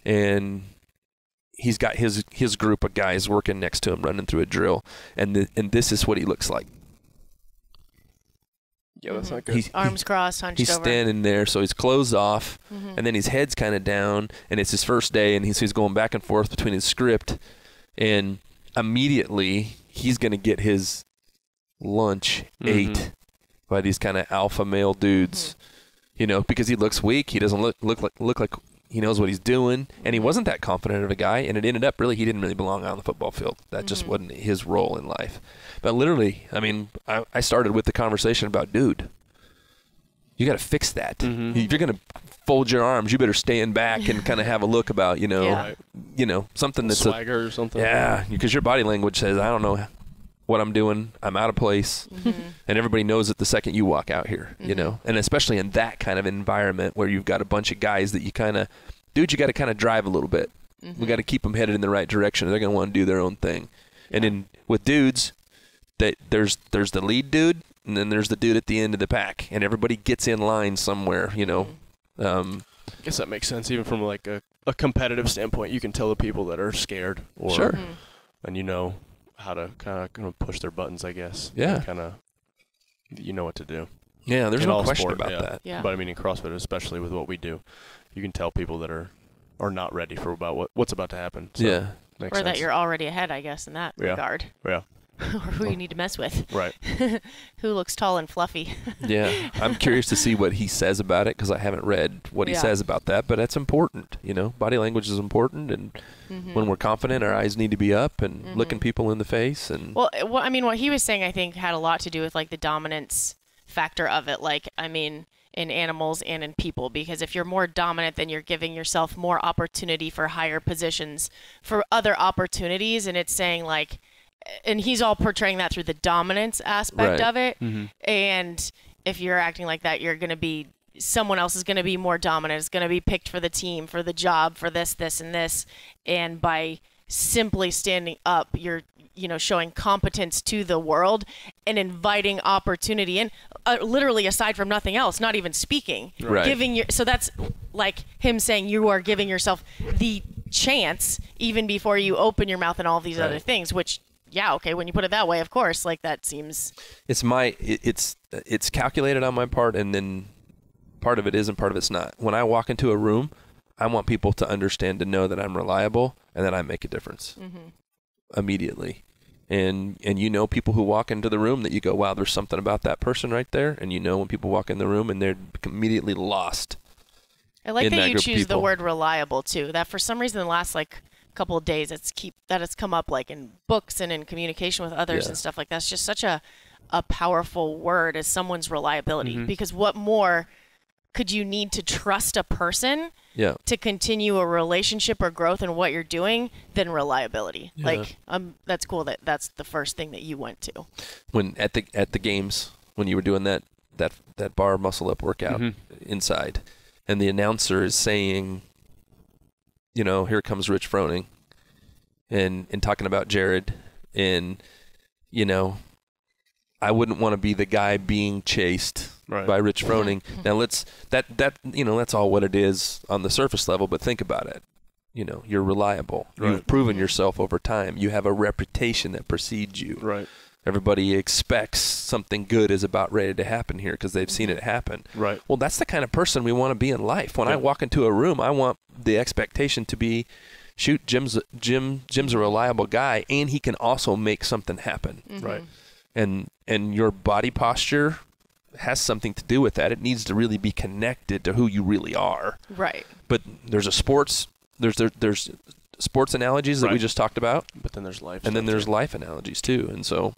and he's got his group of guys working next to him, running through a drill, and this is what he looks like. Yeah, that's not good. Arms crossed, hunched over. He's standing there, so his clothes off, and then his head's kind of down, and it's his first day, and he's going back and forth between his script, and immediately he's going to get his lunch ate by these kind of alpha male dudes, because he looks weak. He doesn't look like he knows what he's doing, and he wasn't that confident of a guy, and it ended up he didn't really belong on the football field. That just wasn't his role in life. But literally, I mean, I started with the conversation about, dude, you got to fix that. If you're going to fold your arms, you better stand back and kind of have a look about, something that's swagger or something. Yeah, because your body language says, I don't know what I'm doing, I'm out of place, and everybody knows it the second you walk out here, and especially in that kind of environment where you've got a bunch of guys that you got to kind of drive a little bit. We got to keep them headed in the right direction, or they're going to want to do their own thing. And then with dudes, there's the lead dude, and then there's the dude at the end of the pack, and everybody gets in line somewhere, I guess that makes sense, even from like a competitive standpoint. You can tell the people that are scared, and how to kind of push their buttons, I guess. Yeah. Kind of, what to do. Yeah, there's no question about that. Yeah. But I mean, in CrossFit, especially with what we do, you can tell people that are not ready for about what's about to happen. So yeah. Makes or sense. that you're already ahead, I guess, in that regard. Yeah. Or who you need to mess with. Right. Who looks tall and fluffy. Yeah. I'm curious to see what he says about it, because I haven't read what he says about that, but that's important. Body language is important, and when we're confident, our eyes need to be up and looking people in the face. And well, I mean, what he was saying, I think, had a lot to do with like the dominance factor of it. Like, I mean, in animals and in people, because if you're more dominant, then you're giving yourself more opportunity for higher positions, for other opportunities. And it's saying like, and he's all portraying that through the dominance aspect of it. And if you're acting like that, you're going to be, someone else is going to be more dominant. It's going to be picked for the team, for the job, for this, and this. And by simply standing up, you're, showing competence to the world and inviting opportunity in, literally aside from nothing else, not even speaking. Right. So that's like him saying you are giving yourself the chance even before you open your mouth and all of these other things, which, yeah, okay, when you put it that way, of course, like that seems... It's calculated on my part, and then part of it is and part of it's not. When I walk into a room, I want people to understand and know that I'm reliable and that I make a difference immediately. And people who walk into the room that you go, wow, there's something about that person right there. And when people walk in the room and they're immediately lost. I like that you choose the word reliable too. That for some reason the last like couple of days that it's come up like in books and in communication with others and stuff like that. It's just such a powerful word as someone's reliability, because what more could you need to trust a person to continue a relationship or growth in what you're doing than reliability? Like, that's cool that's the first thing that you went to. When at the games, when you were doing that bar muscle up workout inside, and the announcer is saying, you know, here comes Rich Froning, and talking about Jared, and, you know, I wouldn't want to be the guy being chased by Rich Froning. Now that's all what it is on the surface level, but think about it. You know, you're reliable. You've proven yourself over time. You have a reputation that precedes you. Right. Everybody expects something good is about ready to happen here because they've seen it happen. Right. Well, that's the kind of person we want to be in life. When I walk into a room, I want the expectation to be, shoot, Jim's a reliable guy, and he can also make something happen. Right. And your body posture has something to do with that. It needs to really be connected to who you really are. Right. But there's there's sports analogies that we just talked about. But then there's life. And then there's life analogies too. And so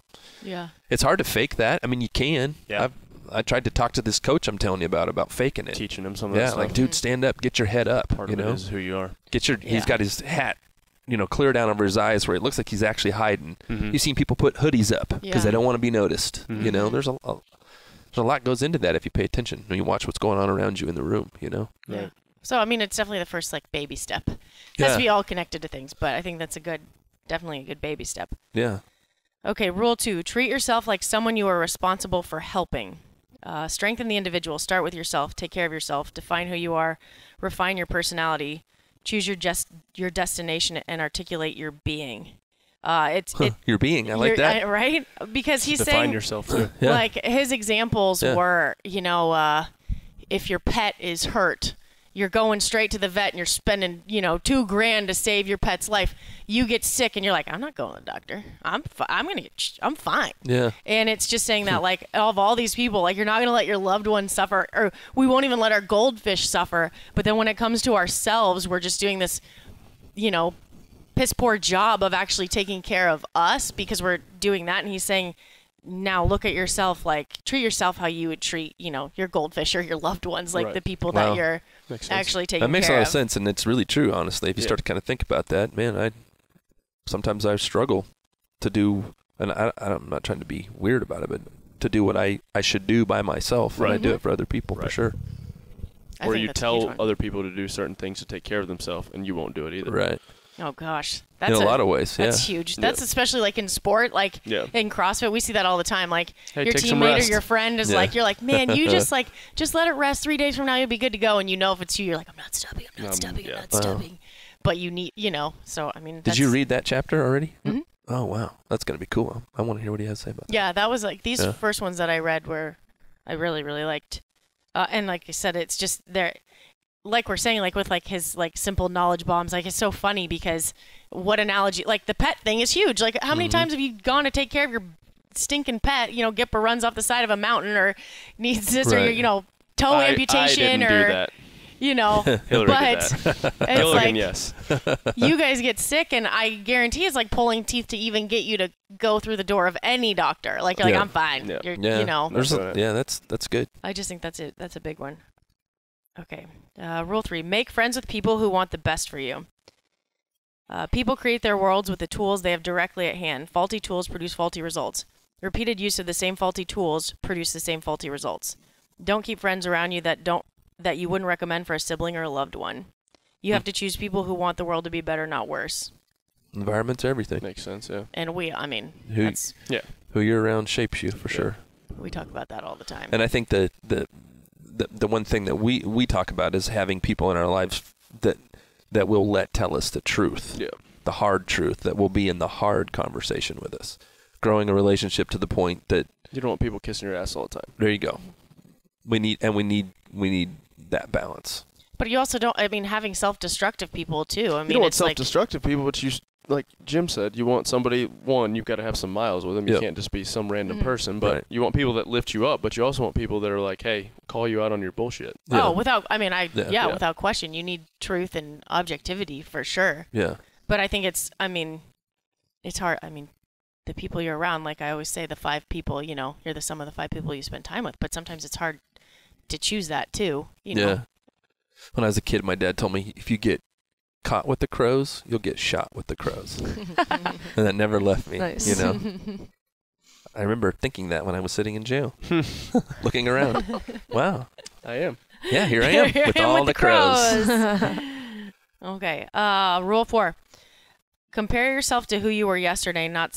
it's hard to fake that. I mean, you can. Yeah. I tried to talk to this coach I'm telling you about faking it. Teaching him some of that stuff. Like, dude, stand up, get your head up. Part you of know? it is who you are. He's got his hat, you know, clear down over his eyes where it looks like he's actually hiding. You've seen people put hoodies up because they don't want to be noticed. You know, there's a lot goes into that if you pay attention. You watch what's going on around you in the room, you know? Yeah. So, I mean, it's definitely the first, like, baby step. It has to be all connected to things, but I think that's definitely a good baby step. Yeah. Okay, rule 2, treat yourself like someone you are responsible for helping. Strengthen the individual. Start with yourself. Take care of yourself. Define who you are. Refine your personality. Choose your destination and articulate your being. Your being. I like that. Right? Because he's Define saying, yourself too. like, his examples were, you know, if your pet is hurt, you're going straight to the vet and you're spending, you know, $2,000 to save your pet's life. You get sick and you're like, I'm not going to the doctor. I'm fine. Yeah. And it's just saying that, like, of all these people, like, you're not going to let your loved ones suffer, or we won't even let our goldfish suffer. But then when it comes to ourselves, we're just doing this, you know, piss poor job of actually taking care of us because we're doing that. And he's saying, now look at yourself, like, treat yourself how you would treat, you know, your goldfish or your loved ones, like the people that you're actually taking care of. That makes a lot of sense, and it's really true, honestly. If you start to kind of think about that, man, sometimes I struggle to do, and I'm not trying to be weird about it, but to do what I should do by myself when I do it for other people, for sure. Or you tell other people to do certain things to take care of themselves, and you won't do it either. Right. Oh, gosh. In a lot of ways, That's huge. That's especially, like, in sport, like, in CrossFit, we see that all the time. Like, hey, your teammate or your friend is like, you're like, man, you just let it rest. 3 days from now, you'll be good to go. And you know if it's you, you're like, I'm not stopping. But you need, you know, so, I mean. Did you read that chapter already? Mm-hmm. Oh, wow. That's going to be cool. I want to hear what he has to say about that. Yeah, that was, like, these first ones that I read were, I really, really liked. And like I said, it's just there. Like we're saying, like with like his like simple knowledge bombs, like it's so funny because what analogy, like the pet thing is huge. Like how many times have you gone to take care of your stinking pet? You know, Gipper runs off the side of a mountain or needs this or, you know, toe amputation I didn't or, do that. You know, Hillary but did that. it's Gilligan, like, yes. You guys get sick and I guarantee it's like pulling teeth to even get you to go through the door of any doctor. Like you're like, I'm fine. Yeah. You're, you know. That's good. I just think that's it. That's a big one. Okay. Rule 3, make friends with people who want the best for you. People create their worlds with the tools they have directly at hand. Faulty tools produce faulty results. Repeated use of the same faulty tools produce the same faulty results. Don't keep friends around you that you wouldn't recommend for a sibling or a loved one. You have to choose people who want the world to be better, not worse. Environment's everything. Makes sense, yeah. And who you're around shapes you for sure. We talk about that all the time. And I think the one thing that we talk about is having people in our lives that will tell us the truth, the hard truth, that will be in the hard conversation with us, growing a relationship to the point that you don't want people kissing your ass all the time. There you go. We need that balance. But you also don't. I mean, having self-destructive people too. I mean, you don't want self-destructive people, but you. Like Jim said, you want somebody, you've got to have some miles with them. You can't just be some random person. But you want people that lift you up, but you also want people that are like, hey, call you out on your bullshit. Oh, without question. You need truth and objectivity for sure. Yeah. But I think it's hard. I mean, the people you're around, like I always say, the 5 people, you're the sum of the 5 people you spend time with. But sometimes it's hard to choose that too. You know? Yeah. When I was a kid, my dad told me, if you get caught with the crows, you'll get shot with the crows. And that never left me, Nice. I remember thinking that when I was sitting in jail, looking around. Wow. I am. Yeah, here I am with all the crows. Okay. Rule 4. Compare yourself to who you were yesterday, not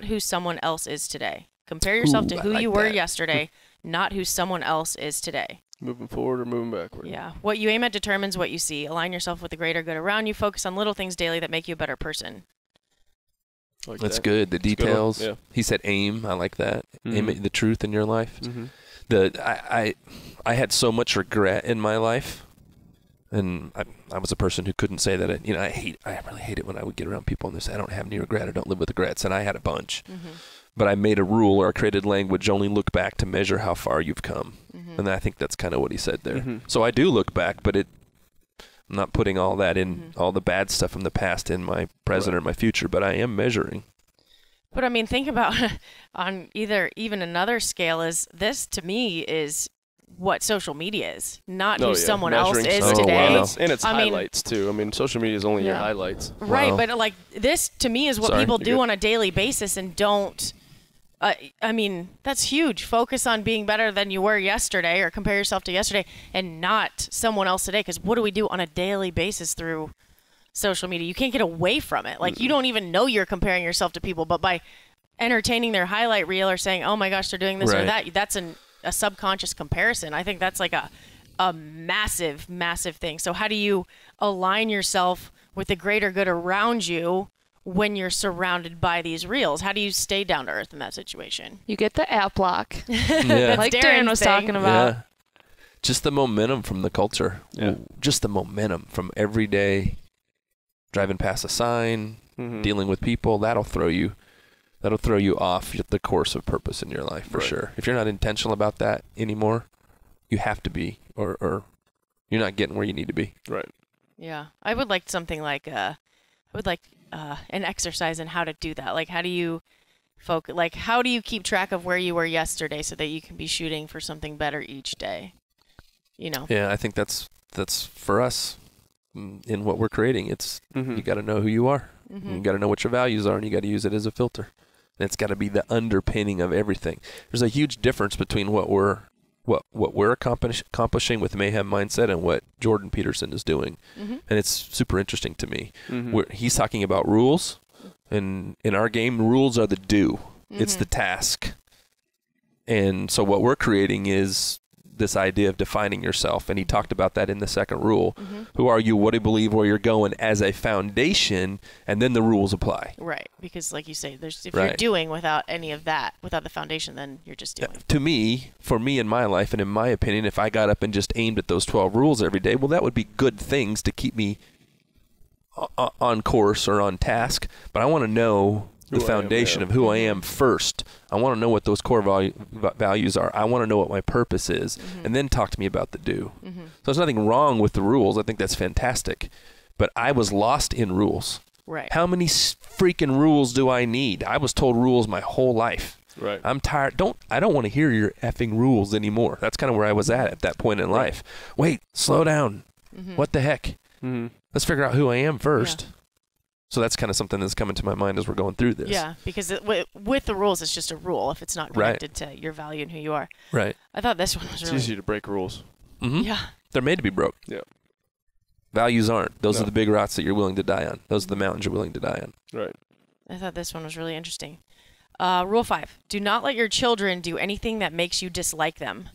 who someone else is today. Compare yourself to I who like you were that. yesterday, not who someone else is today. Moving forward or moving backward? Yeah. What you aim at determines what you see. Align yourself with the greater good around you. Focus on little things daily that make you a better person. Like That's that. good. The That's a good one. details. Yeah. He said aim. I like that. Aim Mhm. at the truth in your life. Mm-hmm. I had so much regret in my life, and I was a person who couldn't say that. I really hate it when I would get around people and they say I don't have any regret. I don't live with regrets, and I had a bunch. Mm-hmm. But I made a rule or I created language. Only look back to measure how far you've come, and I think that's kind of what he said there. Mhm. So I do look back, but I'm not putting all that in, all the bad stuff from the past in my present or my future. But I am measuring. But I mean, think about on even another scale is this to me is what social media is, not who someone else Measuring is stuff. today. Wow. And it's I mean- highlights too. I mean, social media is only your highlights. Right, Wow. but like this to me is what Sorry, people you're do good. on a daily basis and don't. I mean, that's huge. Focus on being better than you were yesterday, or compare yourself to yesterday, and not someone else today. Because what do we do on a daily basis through social media? You can't get away from it. Like you don't even know you're comparing yourself to people, but by entertaining their highlight reel or saying, "Oh my gosh, they're doing this or Right. that," that's a subconscious comparison. I think that's like a massive, massive thing. So how do you align yourself with the greater good around you when you're surrounded by these reels? How do you stay down to earth in that situation? You get the app lock, Yeah. like Darren's Darren was thing. talking about. Yeah. Just the momentum from the culture. Yeah. Just the momentum from every day driving past a sign, Mhm. dealing with people, that'll throw you off the course of purpose in your life for Right. sure. If you're not intentional about that anymore, you have to be or you're not getting where you need to be. Right. Yeah, I would like something like an exercise in how to do that. Like, how do you focus? Like, how do you keep track of where you were yesterday so that you can be shooting for something better each day? Yeah, I think that's for us in what we're creating. It's Mhm. you got to know who you are. Mm-hmm. You got to know what your values are, and you got to use it as a filter. And it's got to be the underpinning of everything. There's a huge difference between what we're accomplishing with Mayhem Mindset and what Jordan Peterson is doing, Mm-hmm. and it's super interesting to me. Mhm. He's talking about rules, and in our game, rules are the do. It's the task. And so what we're creating is this idea of defining yourself, and he talked about that in the second rule. Who are you? What do you believe? Where you're going as a foundation, and then the rules apply. Right, because like you say, if you're Right. doing without any of that, without the foundation, then you're just doing. To me, for me in my life and in my opinion, if I got up and just aimed at those 12 rules every day, well, that would be good things to keep me on course or on task. But I want to know the Who I am, foundation yeah. of who I am first. I want to know what those core values are. I want to know what my purpose is, and then talk to me about the do. So there's nothing wrong with the rules. I think that's fantastic. But I was lost in rules. Right. How many freaking rules do I need? I was told rules my whole life. Right. I'm tired. I don't want to hear your effing rules anymore. That's kind of where I was at that point in life. Wait, slow down. What the heck? Mhm. Let's figure out who I am first. So that's kind of something that's coming to my mind as we're going through this. Yeah, because with the rules, it's just a rule if it's not Right. connected to your value and who you are. Right. I thought this one was It's really. easy to break rules. Mm-hmm. Yeah. They're made to be broke. Yeah. Values aren't. Those No. are the big rocks that you're willing to die on. Those are the mountains you're willing to die on. Right. I thought this one was really interesting. Rule 5. Do not let your children do anything that makes you dislike them.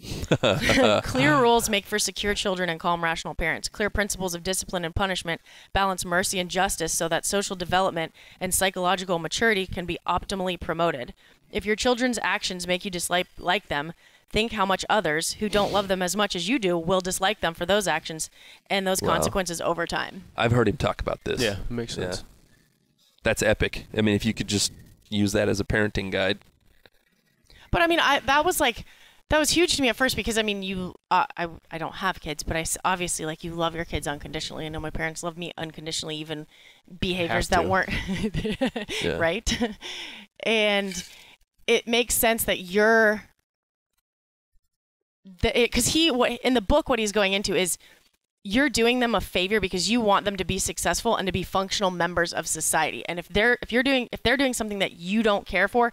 Clear rules make for secure children and calm, rational parents. Clear principles of discipline and punishment balance mercy and justice so that social development and psychological maturity can be optimally promoted. If your children's actions make you dislike them, think how much others who don't love them as much as you do will dislike them for those actions and those Wow. consequences over time. I've heard him talk about this. Yeah, makes sense. That's epic. I mean, if you could just use that as a parenting guide. But I mean, that was like That was huge to me at first because, I mean, I don't have kids, but obviously, like, you love your kids unconditionally. I know my parents love me unconditionally, even behaviors that weren't, right? And it makes sense that because in the book, what he's going into is you're doing them a favor because you want them to be successful and to be functional members of society. And if they're doing something that you don't care for,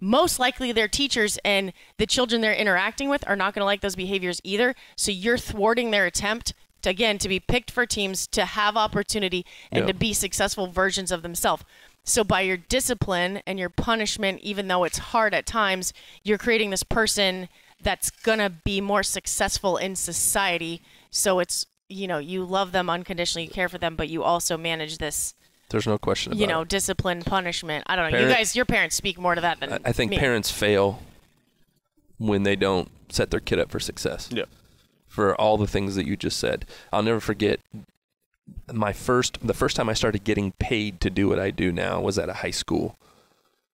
most likely their teachers and the children they're interacting with are not going to like those behaviors either. So you're thwarting their attempt to be picked for teams, to have opportunity, and to be successful versions of themselves. So by your discipline and your punishment, even though it's hard at times, you're creating this person that's going to be more successful in society. So it's, you love them unconditionally, you care for them, but you also manage this. There's no question about it. Discipline, punishment. I don't know. Your parents speak more to that than I think me. Parents fail when they don't set their kid up for success. Yeah. For all the things that you just said. I'll never forget the first time I started getting paid to do what I do now was at a high school.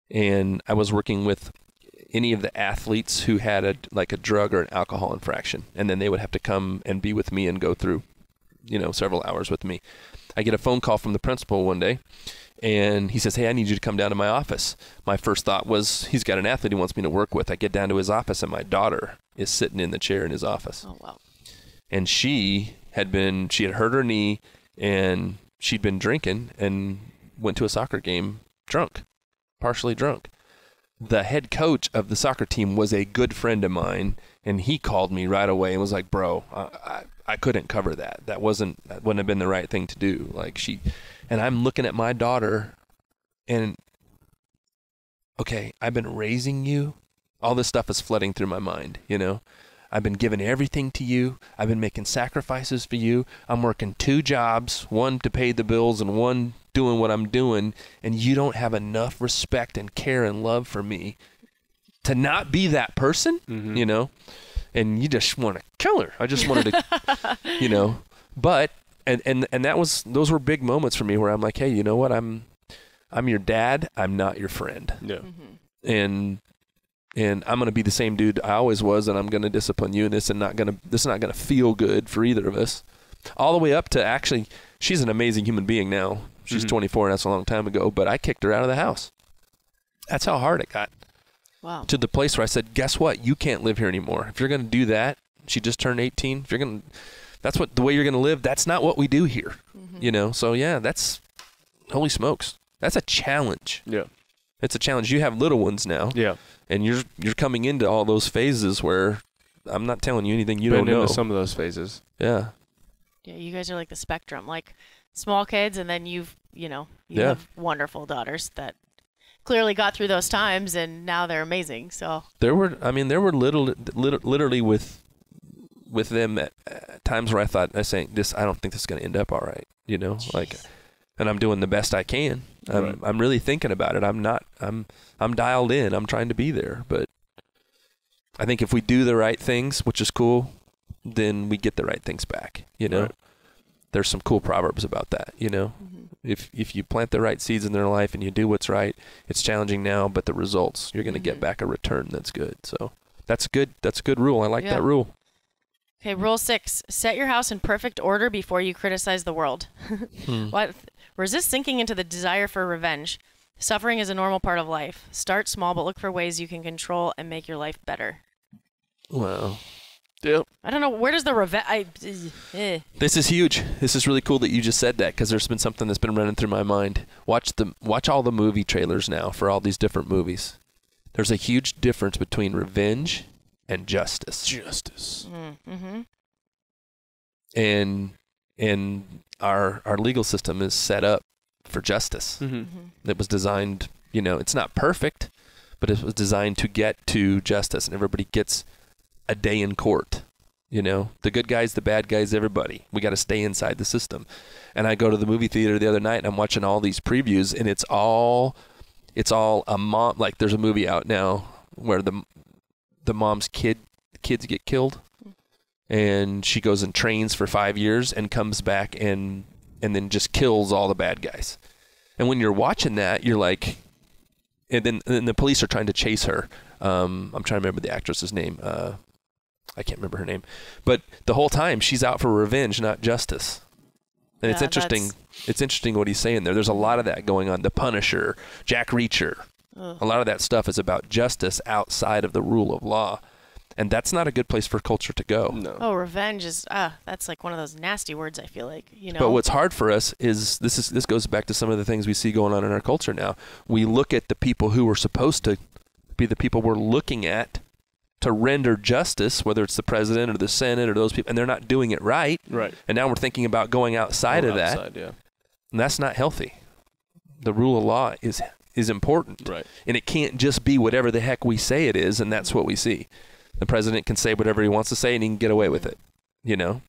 And I was working with any of the athletes who had a drug or an alcohol infraction. And then they would have to come and be with me and go through, several hours with me. I get a phone call from the principal one day, and he says, "Hey, I need you to come down to my office." My first thought was, he's got an athlete he wants me to work with. I get down to his office, and my daughter is sitting in the chair in his office. Oh, wow. And she had hurt her knee, and she'd been drinking and went to a soccer game drunk, partially drunk. The head coach of the soccer team was a good friend of mine, and he called me right away and was like, "Bro, I couldn't cover that. That wouldn't have been the right thing to do." And I'm looking at my daughter, and okay, I've been raising you. All this stuff is flooding through my mind, I've been giving everything to you. I've been making sacrifices for you. I'm working 2 jobs, one to pay the bills and one doing what I'm doing, and you don't have enough respect and care and love for me to not be that person, and you just want to kill her. I just wanted to, but, and those were big moments for me where I'm like, hey, you know what? I'm your dad. I'm not your friend. Yeah. And I'm going to be the same dude I always was, and I'm going to discipline you, and this is not going to feel good for either of us. All the way up to, actually, she's an amazing human being now. She's 24, and that's a long time ago, but I kicked her out of the house. That's how hard it got. Wow. To the place where I said, guess what? You can't live here anymore. If you're going to do that, she just turned 18. That's the way you're going to live. That's not what we do here. So yeah, holy smokes. That's a challenge. Yeah. It's a challenge. You have little ones now. Yeah. And you're coming into all those phases where I'm not telling you anything you don't know. Into some of those phases. Yeah. Yeah, you guys are like the spectrum, like small kids, and then you have wonderful daughters that clearly got through those times, and now they're amazing. So there were literally with them at times where I thought, I don't think this is going to end up all right, and I'm doing the best I can. I'm really thinking about it. I'm dialed in. I'm trying to be there, but I think if we do the right things, which is cool, then we get the right things back, Right. There's some cool proverbs about that, If you plant the right seeds in their life and you do what's right, it's challenging now, but the results, you're going to get back a return that's good. So that's good. That's a good rule. I like that rule. Okay, rule 6, set your house in perfect order before you criticize the world. Resist sinking into the desire for revenge. Suffering is a normal part of life. Start small, but look for ways you can control and make your life better. Wow. Yep. I don't know, where does the revenge... This is huge. This is really cool that you just said that, because there's been something that's been running through my mind. Watch all the movie trailers now for all these different movies. There's a huge difference between revenge and justice. Mm-hmm. And our legal system is set up for justice. It was designed, it's not perfect, but it was designed to get to justice, and everybody gets a day in court. The good guys, the bad guys, everybody. We got to stay inside the system. And I go to the movie theater the other night, and I'm watching all these previews, and it's all a mom. Like, there's a movie out now where the mom's kids get killed, and she goes and trains for 5 years and comes back and then just kills all the bad guys. And when you're watching that, you're like, and then the police are trying to chase her. I'm trying to remember the actress's name. I can't remember her name. But the whole time, she's out for revenge, not justice. And it's interesting. It's interesting what he's saying there. There's a lot of that going on. The Punisher, Jack Reacher. A lot of that stuff is about justice outside of the rule of law. And that's not a good place for culture to go. No. Oh, revenge is that's like one of those nasty words, I feel like, you know. But what's hard for us is this goes back to some of the things we see going on in our culture now. We look at the people who are supposed to be the people we're looking at to render justice, whether it's the president or the Senate or those people, and they're not doing it right. Right. And now we're thinking about going outside of that. Yeah. And that's not healthy. The rule of law is important. Right. And it can't just be whatever the heck we say it is, and that's what we see. The president can say whatever he wants to say, and he can get away with it. You know?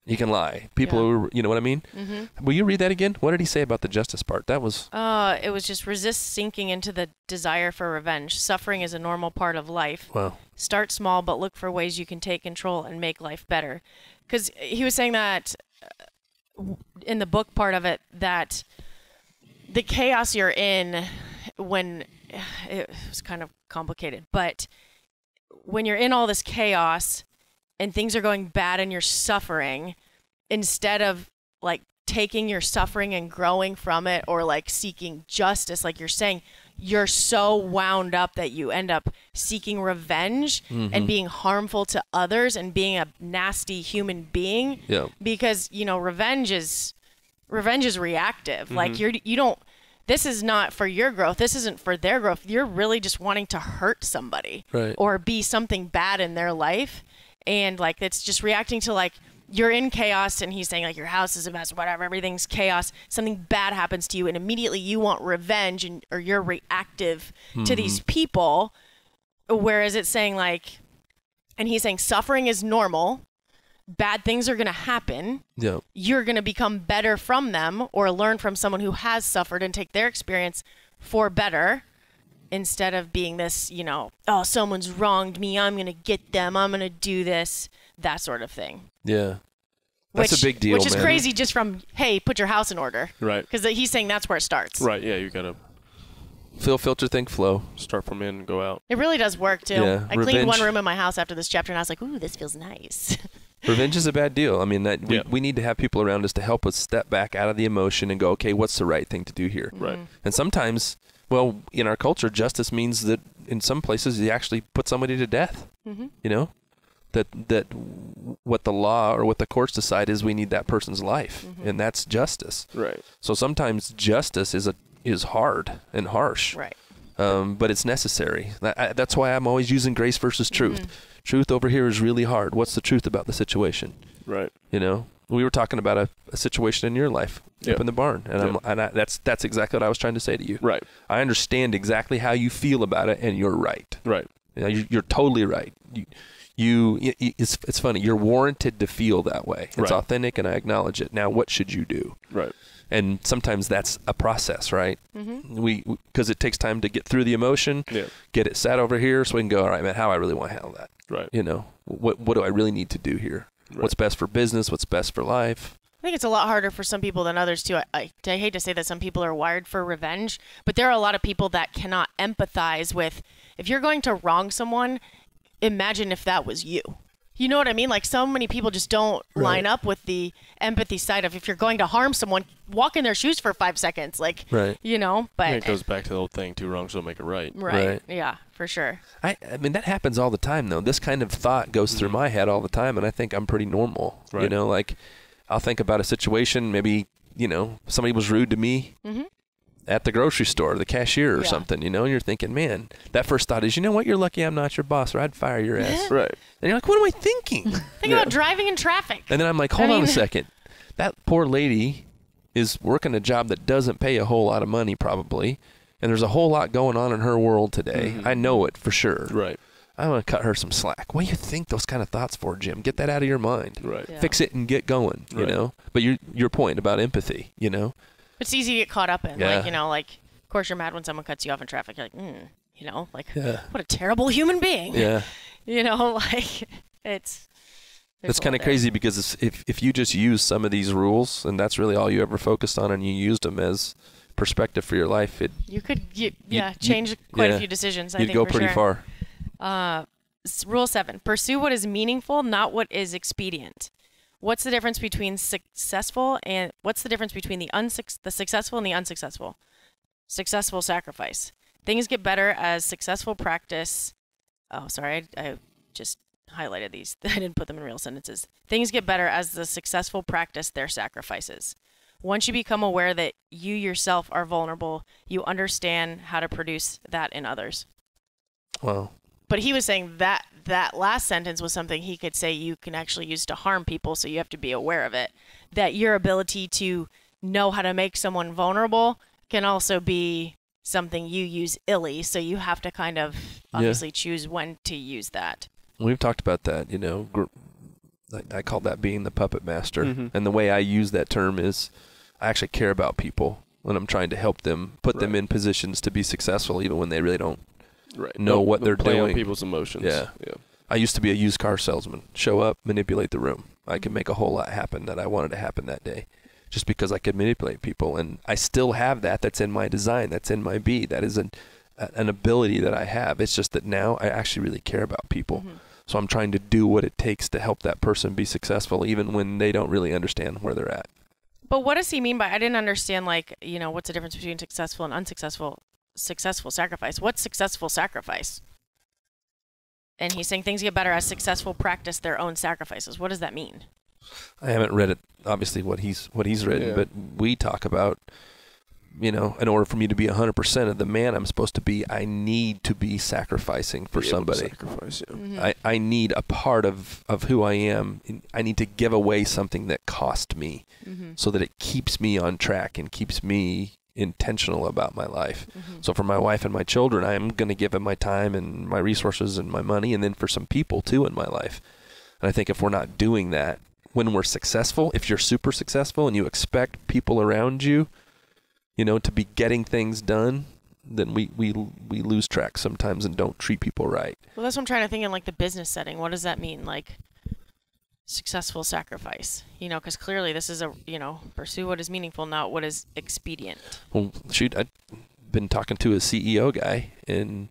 He can lie. People who, you know what I mean? Mm-hmm. Will you read that again? What did he say about the justice part? That was... It was just resist sinking into the desire for revenge. Suffering is a normal part of life. Wow. Start small, but look for ways you can take control and make life better. Because he was saying that in the book part of it, that the chaos you're in when... It was kind of complicated, but when you're in all this chaos and things are going bad and you're suffering, instead of like taking your suffering and growing from it or like seeking justice, like you're saying, you're so wound up that you end up seeking revenge and being harmful to others and being a nasty human being. Yeah. Because, you know, revenge is reactive. Like you don't, this is not for your growth. This isn't for their growth. You're really just wanting to hurt somebody or be something bad in their life. And like, it's just reacting to like, you're in chaos and he's saying like your house is a mess, whatever, everything's chaos. Something bad happens to you and immediately you want revenge or you're reactive to these people. Whereas it's saying like, and he's saying suffering is normal. Bad things are going to happen. Yeah. You're going to become better from them or learn from someone who has suffered and take their experience for better. Instead of being this, you know, oh, someone's wronged me, I'm going to get them, I'm going to do this, that sort of thing. Yeah. That's a big deal, Which is man. crazy just from, hey, put your house in order. Right. Because he's saying that's where it starts. Right, yeah, you got to Feel, filter, think, flow. start from in and go out. It really does work, too. Yeah, I cleaned revenge. one room in my house after this chapter, and I was like, ooh, this feels nice. Revenge is a bad deal. I mean, that we need to have people around us to help us step back out of the emotion and go, okay, what's the right thing to do here? Right. And sometimes, well, in our culture, justice means that in some places you actually put somebody to death. You know, that what the law or what the courts decide is we need that person's life, and that's justice. Right. So sometimes justice is hard and harsh. Right. But it's necessary. That's why I'm always using grace versus truth. Truth over here is really hard. What's the truth about the situation? Right. You know, we were talking about a situation in your life up in the barn, and that's exactly what I was trying to say to you. Right. I understand exactly how you feel about it, and you're right. Right. You know, you're totally right. It's funny. You're warranted to feel that way. It's authentic, and I acknowledge it. Now, what should you do? Right. And sometimes that's a process, right? Because it takes time to get through the emotion, get it sat over here, so we can go, all right, man, how do I really want to handle that? Right. You know, what do I really need to do here? Right. What's best for business? What's best for life? I think it's a lot harder for some people than others, too. I hate to say that some people are wired for revenge, but there are a lot of people that cannot empathize with, if you're going to wrong someone, imagine if that was you. You know what I mean? Like, so many people just don't line up with the empathy side of, if you're going to harm someone, walk in their shoes for 5 seconds. Like, you know, but And it goes back to the old thing, two wrongs don't make it right. Right. Yeah, for sure. I mean, that happens all the time, though. This kind of thought goes through my head all the time, and I think I'm pretty normal. Right. You know, like, I'll think about a situation, maybe, you know, somebody was rude to me at the grocery store, the cashier or something, you know, and you're thinking, man, that first thought is, you know what, you're lucky I'm not your boss, or I'd fire your ass. Right. And you're like, what am I thinking? Think about driving in traffic. And then I'm like, hold on a second. That poor lady is working a job that doesn't pay a whole lot of money probably, and there's a whole lot going on in her world today. I know it for sure. Right. I want to cut her some slack. What do you think those kind of thoughts for, Jim? Get that out of your mind. Right. Yeah. Fix it and get going, you know? But your point about empathy, you know? It's easy to get caught up in. Yeah. Like, you know, like, of course you're mad when someone cuts you off in traffic. You're like, you know, like, what a terrible human being. Yeah. You know, like, it's kind of crazy because if you just use some of these rules and that's really all you ever focused on and you used them as perspective for your life, you could change quite a few decisions. I you'd think go for pretty sure. far. Rule 7, pursue what is meaningful, not what is expedient. What's the difference between successful and what's the difference between the successful and the unsuccessful? Successful sacrifice. Things get better as successful practice. Oh, sorry, I just highlighted these. I didn't put them in real sentences. Things get better as the successful practice their sacrifices. Once you become aware that you yourself are vulnerable, you understand how to produce that in others. Wow. But he was saying that that last sentence was something he could say you can actually use to harm people, so you have to be aware of it. That your ability to know how to make someone vulnerable can also be something you use illy, so you have to kind of obviously choose when to use that. We've talked about that, I call that being the puppet master. And the way I use that term is I actually care about people when I'm trying to help them, put them in positions to be successful even when they really don't know what they're play doing. On people's emotions. Yeah. I used to be a used car salesman. Show up, manipulate the room. I could make a whole lot happen that I wanted to happen that day just because I could manipulate people. And I still have that. That's in my design. That's in my B. That is an ability that I have. It's just that now I actually really care about people. So I'm trying to do what it takes to help that person be successful even when they don't really understand where they're at. But what does he mean by, I didn't understand, what's the difference between successful and unsuccessful sacrifice? What's successful sacrifice? And he's saying things get better as successful practice their own sacrifices. What does that mean? I haven't read it, obviously, what he's written, but we talk about, in order for me to be 100% of the man I'm supposed to be, I need to be sacrificing for somebody. Sacrifice, I need a part of who I am. I need to give away something that cost me so that it keeps me on track and keeps me intentional about my life. So for my wife and my children, I'm going to give them my time and my resources and my money, and then for some people too in my life. And I think if we're not doing that, when we're successful, if you're super successful and you expect people around you, to be getting things done, then we lose track sometimes and don't treat people right. Well, that's what I'm trying to think in the business setting. What does that mean? Successful sacrifice, because clearly this is pursue what is meaningful, not what is expedient. Well, shoot, I've been talking to a CEO guy, and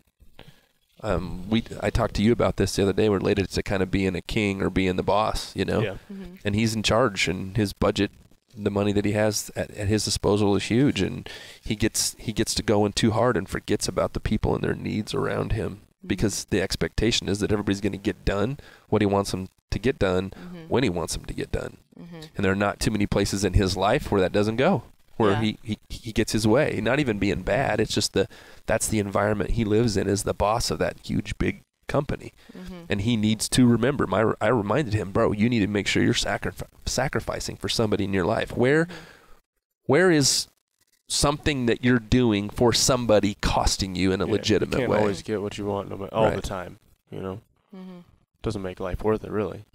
I talked to you about this the other day related to kind of being a king or being the boss, and he's in charge, and his budget, the money that he has at his disposal is huge, and he gets to going too hard and forgets about the people and their needs around him because the expectation is that everybody's going to get done what he wants them to get done when he wants them to get done. And there are not too many places in his life where that doesn't go, where he gets his way. Not even being bad, it's just that's the environment he lives in as the boss of that huge big company. And he needs to remember, I reminded him, bro, you need to make sure you're sacrificing for somebody in your life. Where is something that you're doing for somebody costing you in a legitimate way? You can't always get what you want all the time, Doesn't make life worth it, really.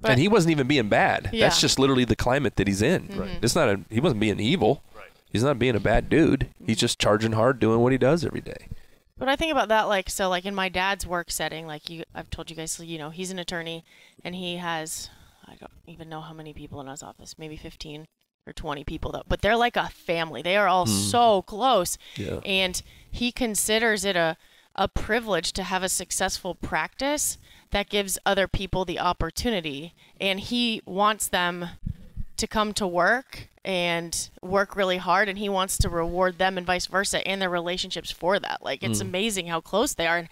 But, and he wasn't even being bad. That's just literally the climate that he's in. It's not he wasn't being evil. He's not being a bad dude. He's just charging hard, doing what he does every day. But I think about that, in my dad's work setting, I've told you guys, he's an attorney, and he has, I don't even know how many people in his office, maybe 15 or 20 people, though. But they're like a family. They are all so close. Yeah. And he considers it a privilege to have a successful practice that gives other people the opportunity. And he wants them to come to work and work really hard, and he wants to reward them and vice versa and their relationships for that. It's amazing how close they are. And